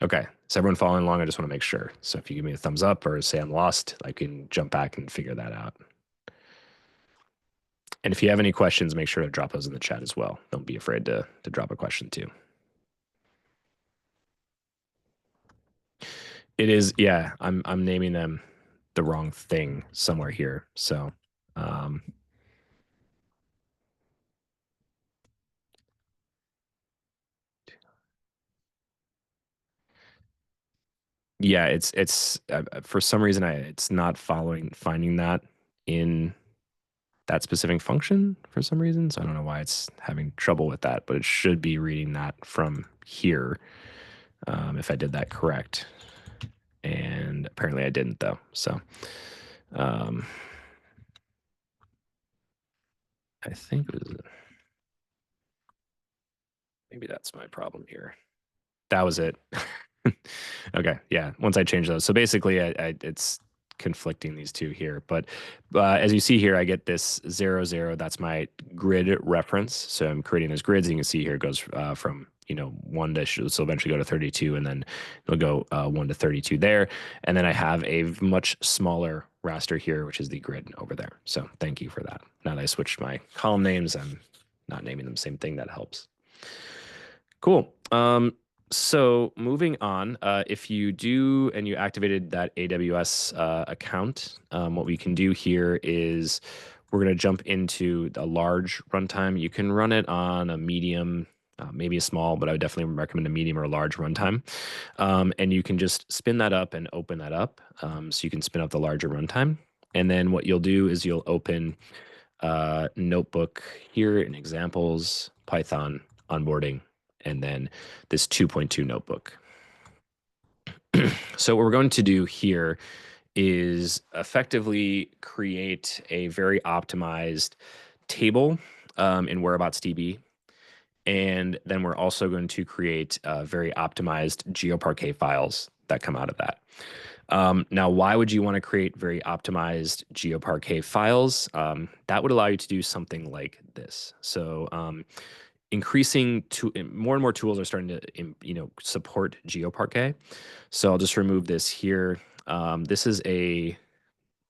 Okay, is everyone following along? I just want to make sure. So if you give me a thumbs up or say I'm lost, I can jump back and figure that out. And if you have any questions, make sure to drop those in the chat as well. Don't be afraid to drop a question too. It is, yeah, I'm naming them the wrong thing somewhere here. So yeah, it's for some reason it's not finding that in that specific function for some reason. So I don't know why it's having trouble with that, but it should be reading that from here if I did that correct. And apparently I didn't though. So I think it was, maybe that's my problem here. That was it. Okay, yeah. Once I change those, so basically, it's conflicting these two here. But as you see here, I get this 0, 0. That's my grid reference. So I'm creating those grids. You can see here it goes from 1 to so eventually go to 32, and then it'll go 1 to 32 there. And then I have a much smaller raster here, which is the grid over there. So thank you for that. Now that I switched my column names, I'm not naming them the same thing. That helps. Cool. So moving on, if you do and you activated that AWS account, what we can do here is we're going to jump into a large runtime. You can run it on a medium, maybe a small, but I would definitely recommend a medium or a large runtime. And you can just spin that up and open that up. So you can spin up the larger runtime. And then what you'll do is you'll open notebook here in examples, Python, onboarding, and then this 2.2 notebook. So what we're going to do here is effectively create a very optimized table in Wherobots DB. And then we're also going to create very optimized GeoParquet files that come out of that. Now, why would you want to create very optimized GeoParquet files? That would allow you to do something like this. So increasing to more and more tools are starting to support GeoParquet. So I'll just remove this here. This is a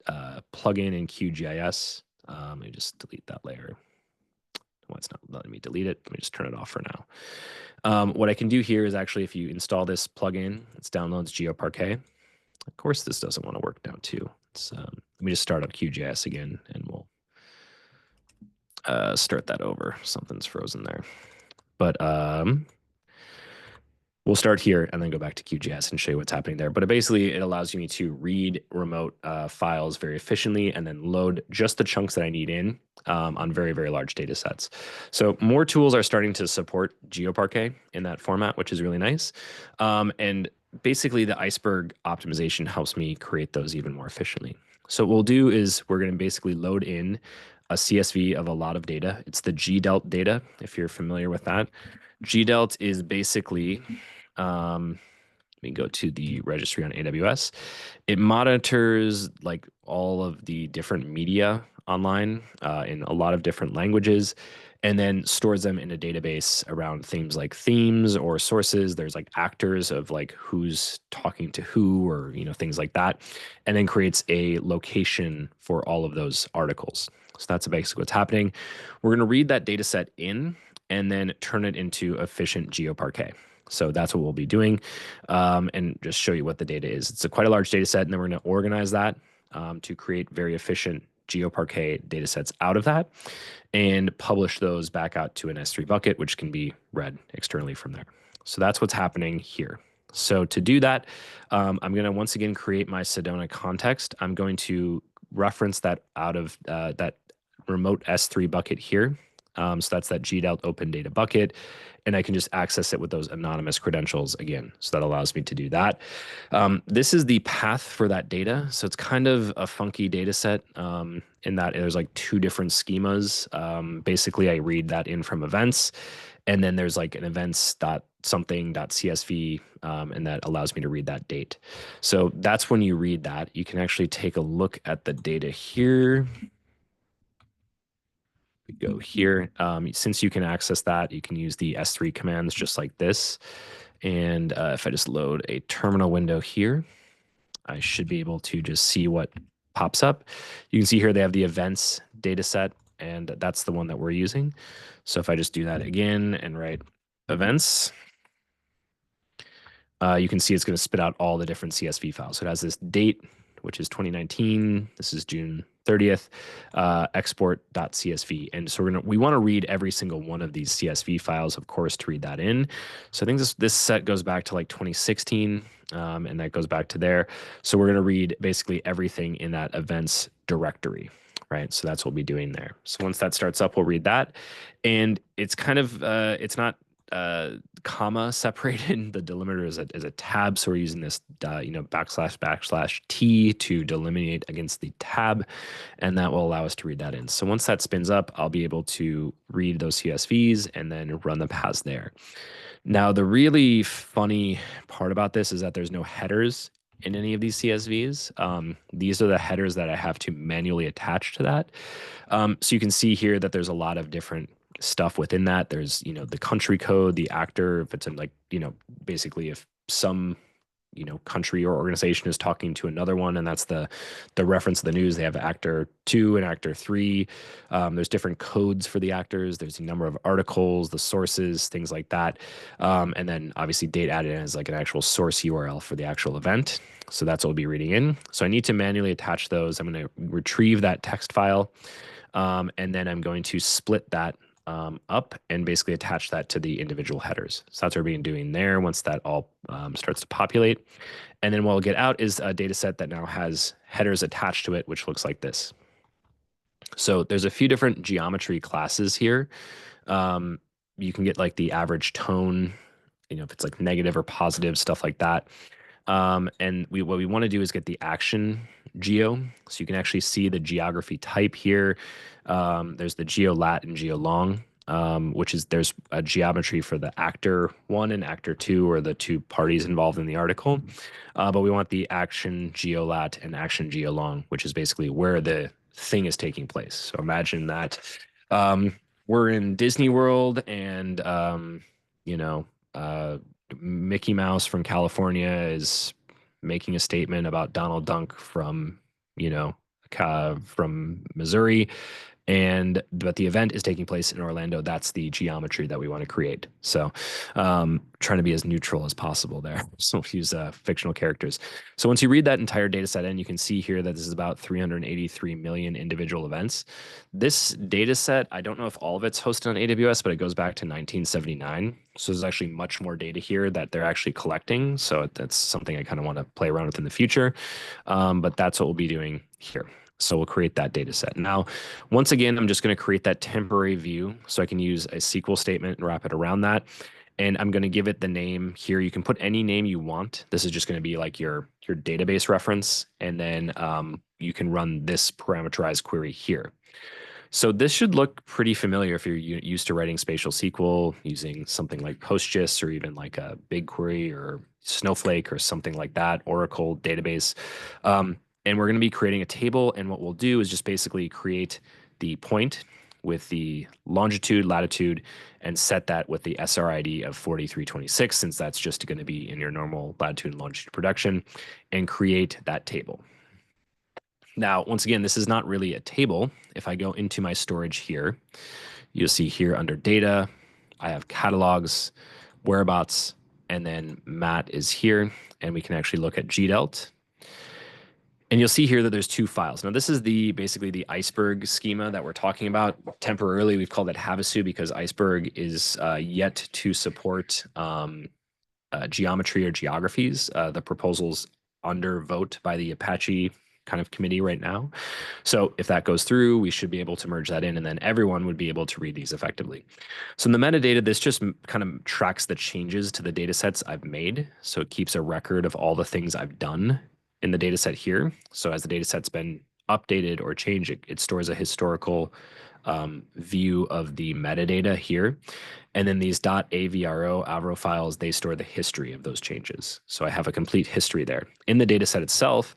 plugin in QGIS. Let me just delete that layer. Well, it's not letting me delete it. Let me just turn it off for now. What I can do here is actually, if you install this plugin, it downloads GeoParquet. Of course, this doesn't want to work now too. Let me just start up QGIS again, and we'll start that over. Something's frozen there. But we'll start here and then go back to QGIS and show you what's happening there. But basically, it allows me to read remote files very efficiently and then load just the chunks that I need in on very, very large data sets. So more tools are starting to support GeoParquet in that format, which is really nice. And basically, the iceberg optimization helps me create those even more efficiently. So what we'll do is we're going to basically load in a CSV of a lot of data. It's the GDELT data, if you're familiar with that. GDELT is basically, let me go to the registry on AWS. It monitors like all of the different media online in a lot of different languages, and then stores them in a database around themes or sources. There's like actors of like who's talking to who, or things like that, and then creates a location for all of those articles. So that's basically what's happening. We're going to read that data set in and then turn it into efficient GeoParquet. So that's what we'll be doing, and just show you what the data is. It's quite a large data set, and then we're going to organize that to create very efficient GeoParquet data sets out of that and publish those back out to an S3 bucket, which can be read externally from there. So that's what's happening here. So to do that, I'm going to once again create my Sedona context. I'm going to reference that out of that remote S3 bucket here. So that's that GDELT open data bucket, and I can just access it with those anonymous credentials again. So that allows me to do that. This is the path for that data. So it's kind of a funky data set in that there's like two different schemas. Basically, I read that in from events, and then there's like an events.something.csv, and that allows me to read that date. So that's when you read that. You can actually take a look at the data here. We go here. Since you can access that, you can use the S3 commands just like this. And if I just load a terminal window here, I should be able to just see what pops up. You can see here they have the events data set, and that's the one that we're using. So if I just do that again and write events, you can see it's going to spit out all the different CSV files. So it has this date, which is 2019. This is June 30th, export.csv. And so we want to read every single one of these CSV files, of course, to read that in. So I think this set goes back to like 2016, and that goes back to there. So we're going to read basically everything in that events directory, right? So that's what we'll be doing there. So once that starts up, we'll read that. And it's kind of, it's not comma separated. The delimiter is a tab, so we're using this \\t to delimitate against the tab, and that will allow us to read that in. So once that spins up, I'll be able to read those CSVs and then run the paths there. Now, the really funny part about this is that there's no headers in any of these CSVs. These are the headers that I have to manually attach to that. So you can see here that there's a lot of different stuff within that. There's, the country code, the actor, if it's in like, basically if some, country or organization is talking to another one, and that's the reference of the news, they have actor 2 and actor 3. There's different codes for the actors. There's a number of articles, the sources, things like that. And then obviously date added in as like an actual source URL for the actual event. So that's what we'll be reading in. So I need to manually attach those. I'm going to retrieve that text file. And then I'm going to split that up and basically attach that to the individual headers. So that's what we're doing there once that all starts to populate. And then what we'll get out is a data set that now has headers attached to it, which looks like this. So there's a few different geometry classes here. You can get like the average tone, if it's like negative or positive, stuff like that. And what we want to do is get the action geo. So you can actually see the geography type here. There's the geolat and geolong, which is there's a geometry for the actor 1 and actor 2, or the two parties involved in the article. But we want the action geolat and action geolong, which is basically where the thing is taking place. So imagine that we're in Disney World, and Mickey Mouse from California is making a statement about Donald Duck from Missouri, but the event is taking place in Orlando. That's the geometry that we want to create. So trying to be as neutral as possible there. So we'll use fictional characters. So once you read that entire data set in, you can see here that this is about 383 million individual events. This data set, I don't know if all of it's hosted on AWS, but it goes back to 1979. So there's actually much more data here that they're actually collecting. So that's something I kind of want to play around with in the future. But that's what we'll be doing here. So we'll create that data set. Now, once again, I'm just going to create that temporary view so I can use a SQL statement and wrap it around that. And I'm going to give it the name here. You can put any name you want. This is just going to be like your database reference. And then you can run this parameterized query here. So this should look pretty familiar if you're used to writing spatial SQL using something like PostGIS or even like a BigQuery or Snowflake or something like that, Oracle database. And we're going to be creating a table. And what we'll do is just basically create the point with the longitude, latitude, and set that with the SRID of 4326, since that's just going to be in your normal latitude and longitude production, and create that table. Now, once again, this is not really a table. If I go into my storage here, you'll see here under data, I have catalogs, whereabouts, and then Matt is here, and we can actually look at GDELT. And you'll see here that there's two files. Now, this is basically the iceberg schema that we're talking about. Temporarily, we've called it Havasu because iceberg is yet to support geometry or geographies. The proposals under vote by the Apache kind of committee right now. So if that goes through, we should be able to merge that in, and then everyone would be able to read these effectively. So in the metadata, this just kind of tracks the changes to the data sets I've made. So it keeps a record of all the things I've done in the data set here. So as the data set's been updated or changed, it stores a historical view of the metadata here. And then these .avro files, they store the history of those changes. So I have a complete history there. In the data set itself,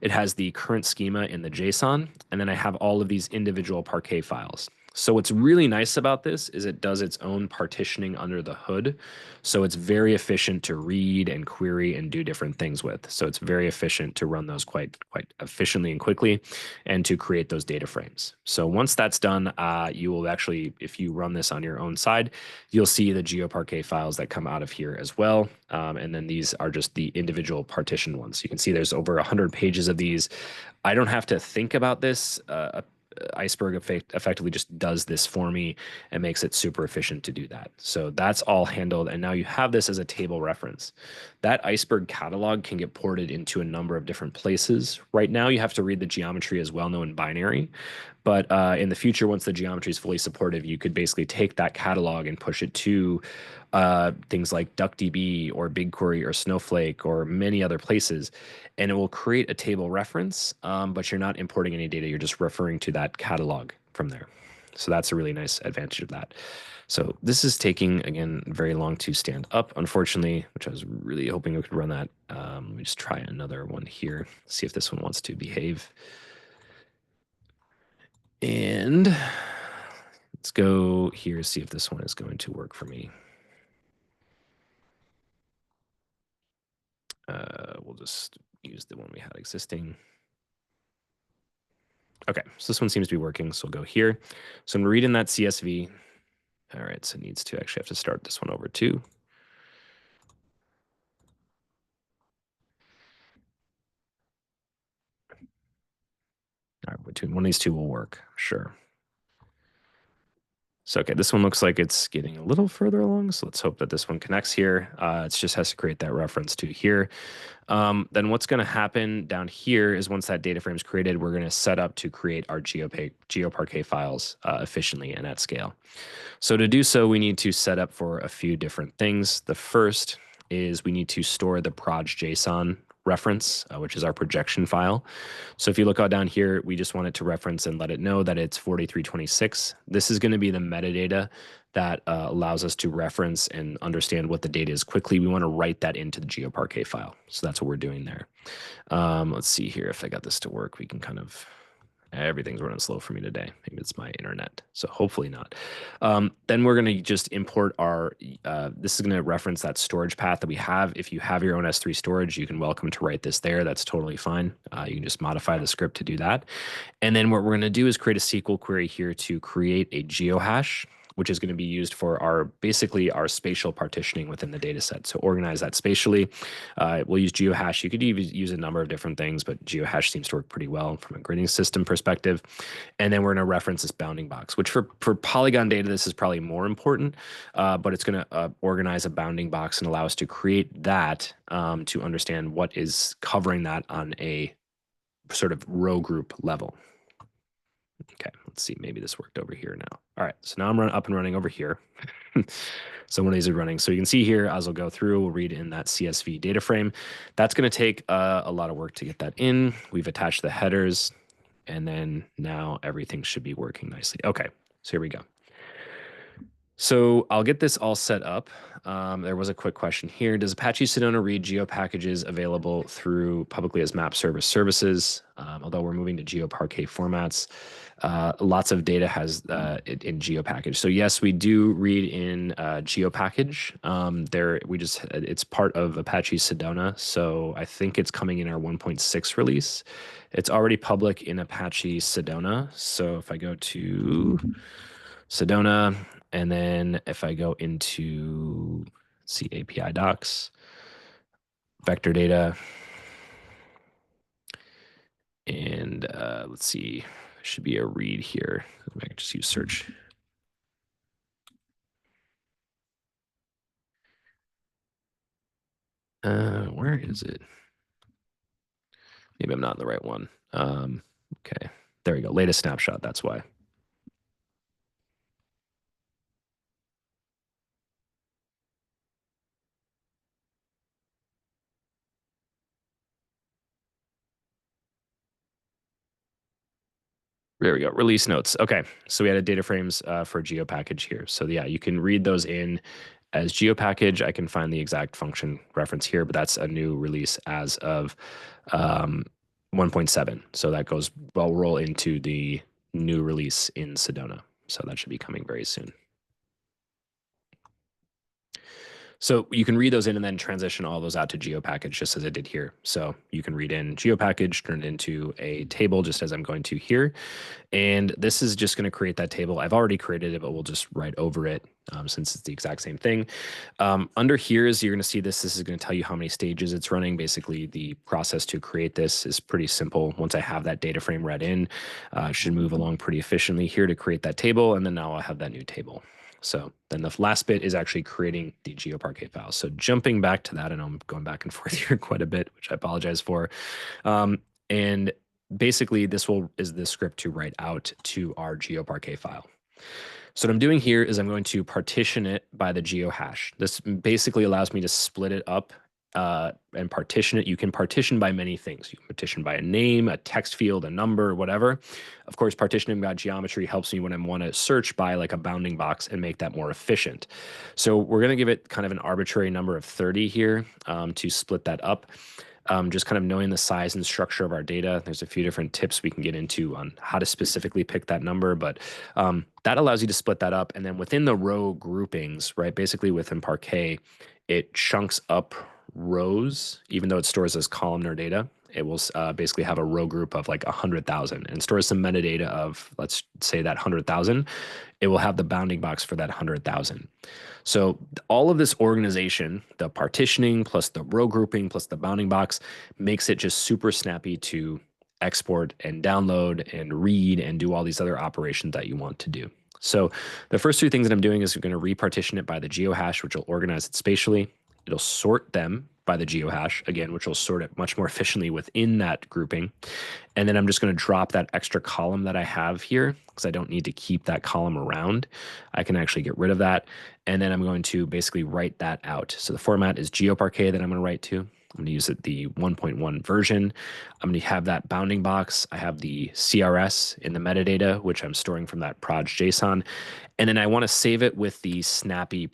it has the current schema in the JSON, and then I have all of these individual Parquet files. So what's really nice about this is it does its own partitioning under the hood. So it's very efficient to read and query and do different things with. So it's very efficient to run those quite efficiently and quickly and to create those data frames. So once that's done, you will actually, if you run this on your own side, you'll see the GeoParquet files that come out of here as well. And then these are just the individual partitioned ones. You can see there's over 100 pages of these. I don't have to think about this. Iceberg effectively just does this for me and makes it super efficient to do that. So that's all handled. And now you have this as a table reference. That Iceberg catalog can get ported into a number of different places. Right now, you have to read the geometry as well-known binary. But in the future, once the geometry is fully supportive, you could basically take that catalog and push it to things like DuckDB or BigQuery or Snowflake or many other places, and it will create a table reference, but you're not importing any data. You're just referring to that catalog from there. So that's a really nice advantage of that. So this is taking, again, very long to stand up, unfortunately, which I was really hoping we could run that. Let me just try another one here, see if this one wants to behave. And let's go here, see if this one is going to work for me. We'll just use the one we had existing. Okay, so this one seems to be working, so we'll go here. So I'm reading that CSV. All right, so it needs to actually have to start this one over too. All right, between one of these two will work, sure. So, okay, this one looks like it's getting a little further along, so let's hope that this one connects here. It just has to create that reference to here. Then what's going to happen down here is once that data frame is created, we're going to set up to create our GeoParquet files efficiently and at scale. So to do so, we need to set up for a few different things. The first is we need to store the proj.json reference, which is our projection file. So if you look out down here, we just want it to reference and let it know that it's 4326. This is going to be the metadata that allows us to reference and understand what the data is quickly. We want to write that into the GeoParquet file. So that's what we're doing there. Let's see here if I got this to work. We can kind of, everything's running slow for me today. Maybe it's my internet. So hopefully not. Then we're going to just import our, this is going to reference that storage path that we have. If you have your own S3 storage, you can welcome to write this there. That's totally fine. You can just modify the script to do that. And then what we're going to do is create a SQL query here to create a geohash, which is going to be used for basically our spatial partitioning within the data set. So organize that spatially. We'll use geohash. You could even use a number of different things, but geohash seems to work pretty well from a grading system perspective. And then we're going to reference this bounding box, which for Polygon data, this is probably more important, but it's going to organize a bounding box and allow us to create that to understand what is covering that on a sort of row group level. Okay, let's see. Maybe this worked over here now. All right, so now I'm up and running over here. So one of these are running. So you can see here, as I'll go through, we'll read in that CSV data frame. That's going to take a lot of work to get that in. We've attached the headers, And then now everything should be working nicely. Okay, so here we go. So I'll get this all set up. There was a quick question here. Does Apache Sedona read geo packages available through publicly as map service services? Although we're moving to GeoParquet formats, lots of data has it in GeoPackage. So yes, we do read in GeoPackage. It's part of Apache Sedona. So I think it's coming in our 1.6 release. It's already public in Apache Sedona. So if I go to Sedona, and then if I go into, let's see, API docs, vector data, and let's see, there should be a read here. I can just use search. Where is it? Maybe I'm not in the right one. Okay, there we go. Latest snapshot, that's why. There we go. Release notes. Okay, so we had a data frames for GeoPackage here. So yeah, you can read those in as GeoPackage. I can find the exact function reference here, but that's a new release as of 1.7. So that goes, will roll into the new release in Sedona. So that should be coming very soon. So you can read those in and then transition all those out to GeoPackage just as I did here. So you can read in GeoPackage, turn it into a table just as I'm going to here. And this is just going to create that table. I've already created it, but we'll just write over it since it's the exact same thing. Under here is you're going to see this. This is going to tell you how many stages it's running. Basically, the process to create this is pretty simple. Once I have that data frame read in, it should move along pretty efficiently here to create that table. And then now I'll have that new table. So then the last bit is actually creating the GeoParquet files. So jumping back to that, and I'm going back and forth here quite a bit, which I apologize for. And basically, is the script to write out to our GeoParquet file. So what I'm doing here is I'm going to partition it by the geo hash. This basically allows me to split it up and partition it. You can partition by many things. You can partition by a name, a text field, a number, whatever. Of course, partitioning by geometry helps me when I want to search by like a bounding box and make that more efficient. So we're going to give it kind of an arbitrary number of 30 here to split that up. Just kind of knowing the size and structure of our data. There's a few different tips we can get into on how to specifically pick that number, but that allows you to split that up. And then within the row groupings, right, basically within Parquet, it chunks up rows, even though it stores as columnar data. It will basically have a row group of like 100,000 and stores some metadata of, let's say, that 100,000. It will have the bounding box for that 100,000. So all of this organization, the partitioning plus the row grouping plus the bounding box, makes it just super snappy to export and download and read and do all these other operations that you want to do. So the first two things that I'm doing is we're going to repartition it by the geohash, which will organize it spatially. It'll sort them by the geohash, again, which will sort it much more efficiently within that grouping. And then I'm just going to drop that extra column that I have here because I don't need to keep that column around. I can actually get rid of that. And then I'm going to basically write that out. So the format is GeoParquet that I'm going to write to. I'm going to use it the 1.1 version. I'm going to have that bounding box. I have the CRS in the metadata, which I'm storing from that proj JSON. And then I want to save it with the snappy,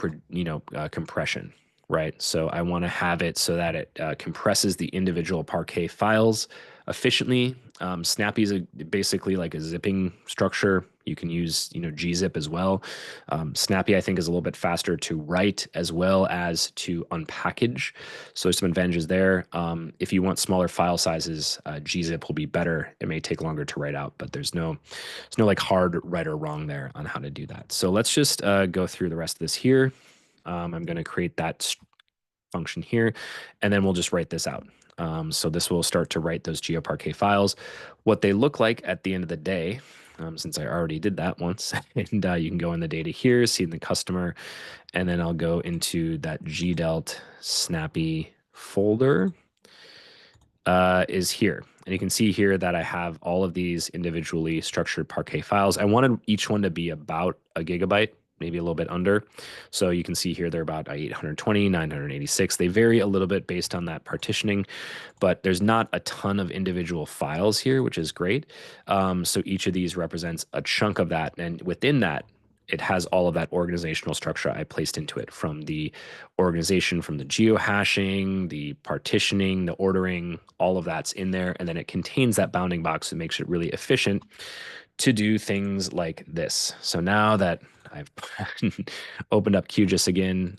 compression, right? So I want to have it so that it compresses the individual Parquet files efficiently. Snappy is basically like a zipping structure. You can use, gzip as well. Snappy, I think, is a little bit faster to write as well as to unpackage. So there's some advantages there. If you want smaller file sizes, gzip will be better. It may take longer to write out, but there's no like hard right or wrong there on how to do that. So let's just go through the rest of this here. I'm going to create that function here, and then we'll just write this out. So this will start to write those GeoParquet files. What they look like at the end of the day, since I already did that once, and you can go in the data here, see the customer, and then I'll go into that gdelt snappy folder is here. And you can see here that I have all of these individually structured Parquet files. I wanted each one to be about a gigabyte. maybe a little bit under. So you can see here they're about 820, 986. They vary a little bit based on that partitioning, but there's not a ton of individual files here, which is great. So each of these represents a chunk of that. And within that, it has all of that organizational structure I placed into it, from the organization, from the geohashing, the partitioning, the ordering, all of that's in there. And then it contains that bounding box that makes it really efficient to do things like this. So now that I've opened up QGIS again,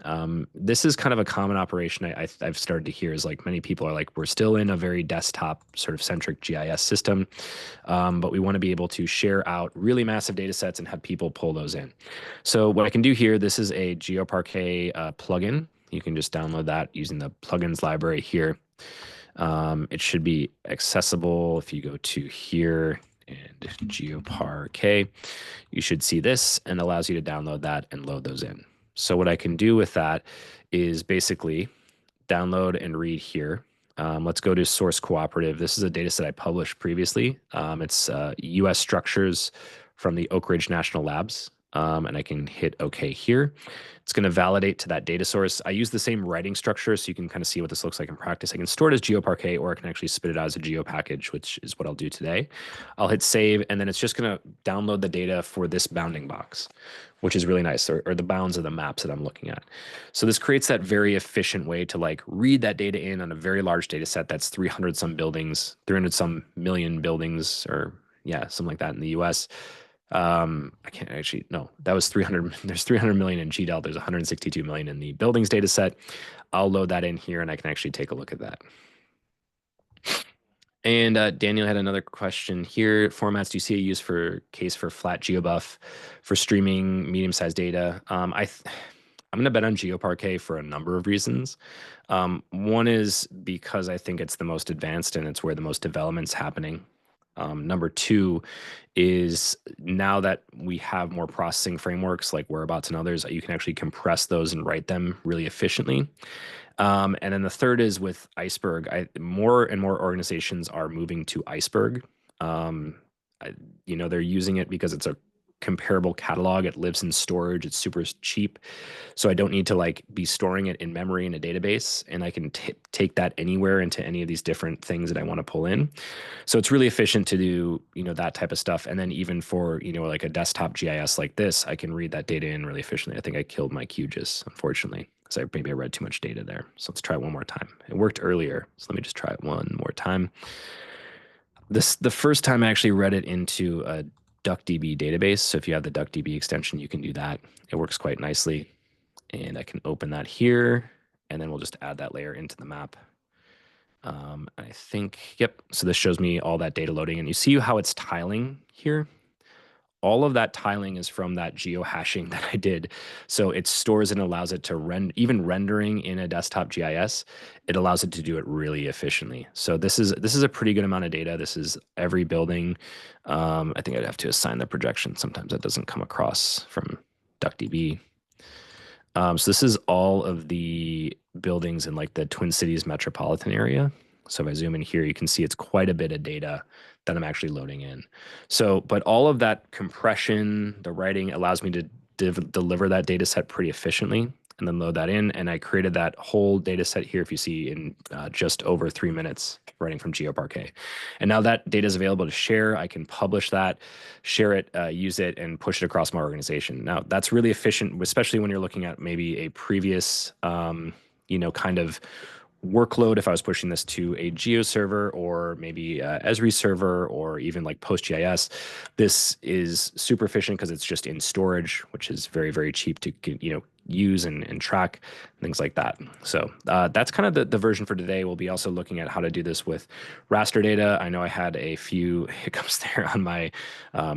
this is kind of a common operation I've started to hear, is like many people are like, we're still in a very desktop sort of centric GIS system, but we want to be able to share out really massive data sets and have people pull those in. So what I can do here, this is a GeoParquet plugin. You can just download that using the plugins library here. It should be accessible if you go to here and GeoParquet. You should see this, and allows you to download that and load those in. So what I can do with that is basically download and read here. Let's go to Source Cooperative. This is a data set I published previously. It's US structures from the Oak Ridge National Labs. And I can hit OK here. It's going to validate to that data source. I use the same writing structure so you can kind of see what this looks like in practice. I can store it as GeoParquet, or I can actually spit it out as a geo package, which is what I'll do today. I'll hit save, and then it's just going to download the data for this bounding box, which is really nice, or the bounds of the maps that I'm looking at. So this creates that very efficient way to like read that data in on a very large data set that's 300 some buildings, 300 some million buildings, or yeah, something like that in the US. I can't actually, no, that was 300. There's 300 million in GDEL. There's 162 million in the buildings data set. I'll load that in here and I can actually take a look at that. And Daniel had another question here. Formats do you see a use for case for flat GeoBuff for streaming medium-sized data? I'm going to bet on GeoParquet for a number of reasons. One is because I think it's the most advanced and it's where the most development's happening. Number two is, now that we have more processing frameworks like Wherobots and others, you can actually compress those and write them really efficiently. And then the third is with Iceberg. More and more organizations are moving to Iceberg. They're using it because it's a comparable catalog. It lives in storage. It's super cheap. So I don't need to like be storing it in memory in a database, and I can take that anywhere into any of these different things that I want to pull in. So it's really efficient to do, that type of stuff. And then even for, like a desktop GIS like this, I can read that data in really efficiently. I think I killed my QGIS, unfortunately, because maybe I read too much data there. So let's try it one more time. It worked earlier. So let me just try it one more time. The first time I actually read it into a DuckDB database. So if you have the DuckDB extension, you can do that. It works quite nicely. And I can open that here, and then we'll just add that layer into the map. I think, yep. So this shows me all that data loading, and you see how it's tiling here. All of that tiling is from that geohashing that I did. So it stores and allows it to even rendering in a desktop GIS, it allows it to do it really efficiently. So this is a pretty good amount of data. This is every building. I think I'd have to assign the projection. Sometimes that doesn't come across from DuckDB. So this is all of the buildings in like the Twin Cities metropolitan area. So if I zoom in here, you can see it's quite a bit of data that I'm actually loading in. So, but all of that compression, the writing allows me to deliver that data set pretty efficiently and then load that in. And I created that whole data set here, if you see, in just over 3 minutes writing from GeoParquet. And now that data is available to share. I can publish that, share it, use it, and push it across my organization. Now, that's really efficient, especially when you're looking at maybe a previous, kind of workload. If I was pushing this to a Geo server or maybe Esri server or even like PostGIS, this is super efficient because it's just in storage, which is very, very cheap to use and track, things like that. So that's kind of the version for today. We'll be also looking at how to do this with raster data. I know I had a few hiccups there on my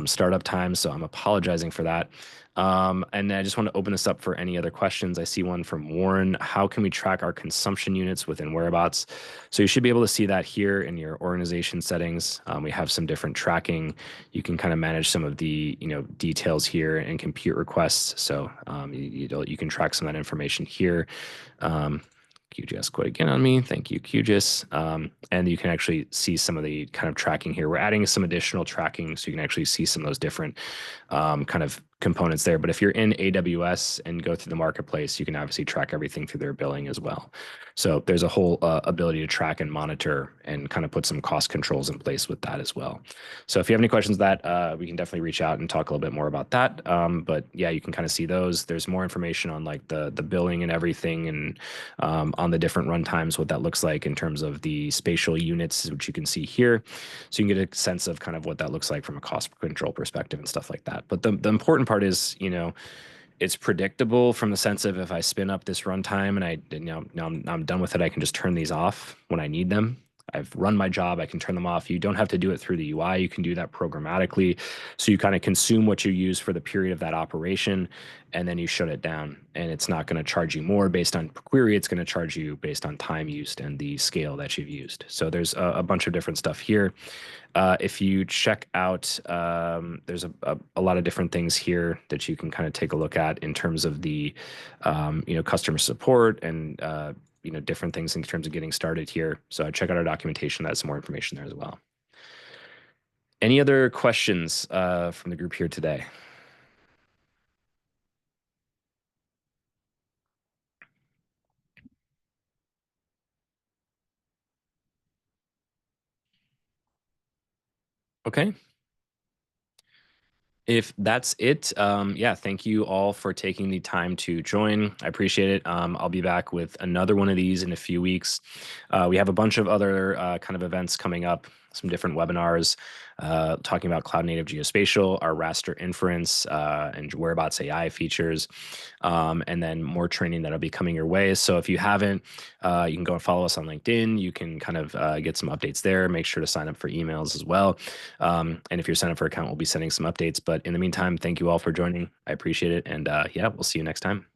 startup time, so I'm apologizing for that. And I just want to open this up for any other questions. I see one from Warren. How can we track our consumption units within Wherobots? So you should be able to see that here in your organization settings. We have some different tracking. You can kind of manage some of the details here and compute requests. So you can track some of that information here. QGIS quit again on me. Thank you, QGIS. And you can actually see some of the kind of tracking here. We're adding some additional tracking so you can actually see some of those different kind of components there. But if you're in AWS and go through the marketplace, you can obviously track everything through their billing as well. So there's a whole ability to track and monitor and kind of put some cost controls in place with that as well. So if you have any questions that we can definitely reach out and talk a little bit more about that. But yeah, you can kind of see those. There's more information on like the billing and everything, and on the different runtimes, what that looks like in terms of the spatial units, which you can see here. So you can get a sense of kind of what that looks like from a cost control perspective and stuff like that. But the important part is, it's predictable from the sense of if I spin up this runtime and now I'm done with it, I can just turn these off when I need them. I've run my job, I can turn them off. You don't have to do it through the UI. You can do that programmatically. So you kind of consume what you use for the period of that operation, and then you shut it down. And it's not going to charge you more based on query. It's going to charge you based on time used and the scale that you've used. So there's a bunch of different stuff here. If you check out, there's a lot of different things here that you can kind of take a look at in terms of the, customer support and, different things in terms of getting started here. So check out our documentation. That's some more information there as well. Any other questions from the group here today? Okay. If that's it, yeah, thank you all for taking the time to join. I appreciate it. I'll be back with another one of these in a few weeks. We have a bunch of other kind of events coming up, some different webinars talking about cloud native geospatial, our raster inference, and Wherobots AI features, and then more training that'll be coming your way. So if you haven't, you can go and follow us on LinkedIn. You can kind of get some updates there. Make sure to sign up for emails as well. And if you're signed up for an account, we'll be sending some updates. But in the meantime, thank you all for joining. I appreciate it. And yeah, we'll see you next time.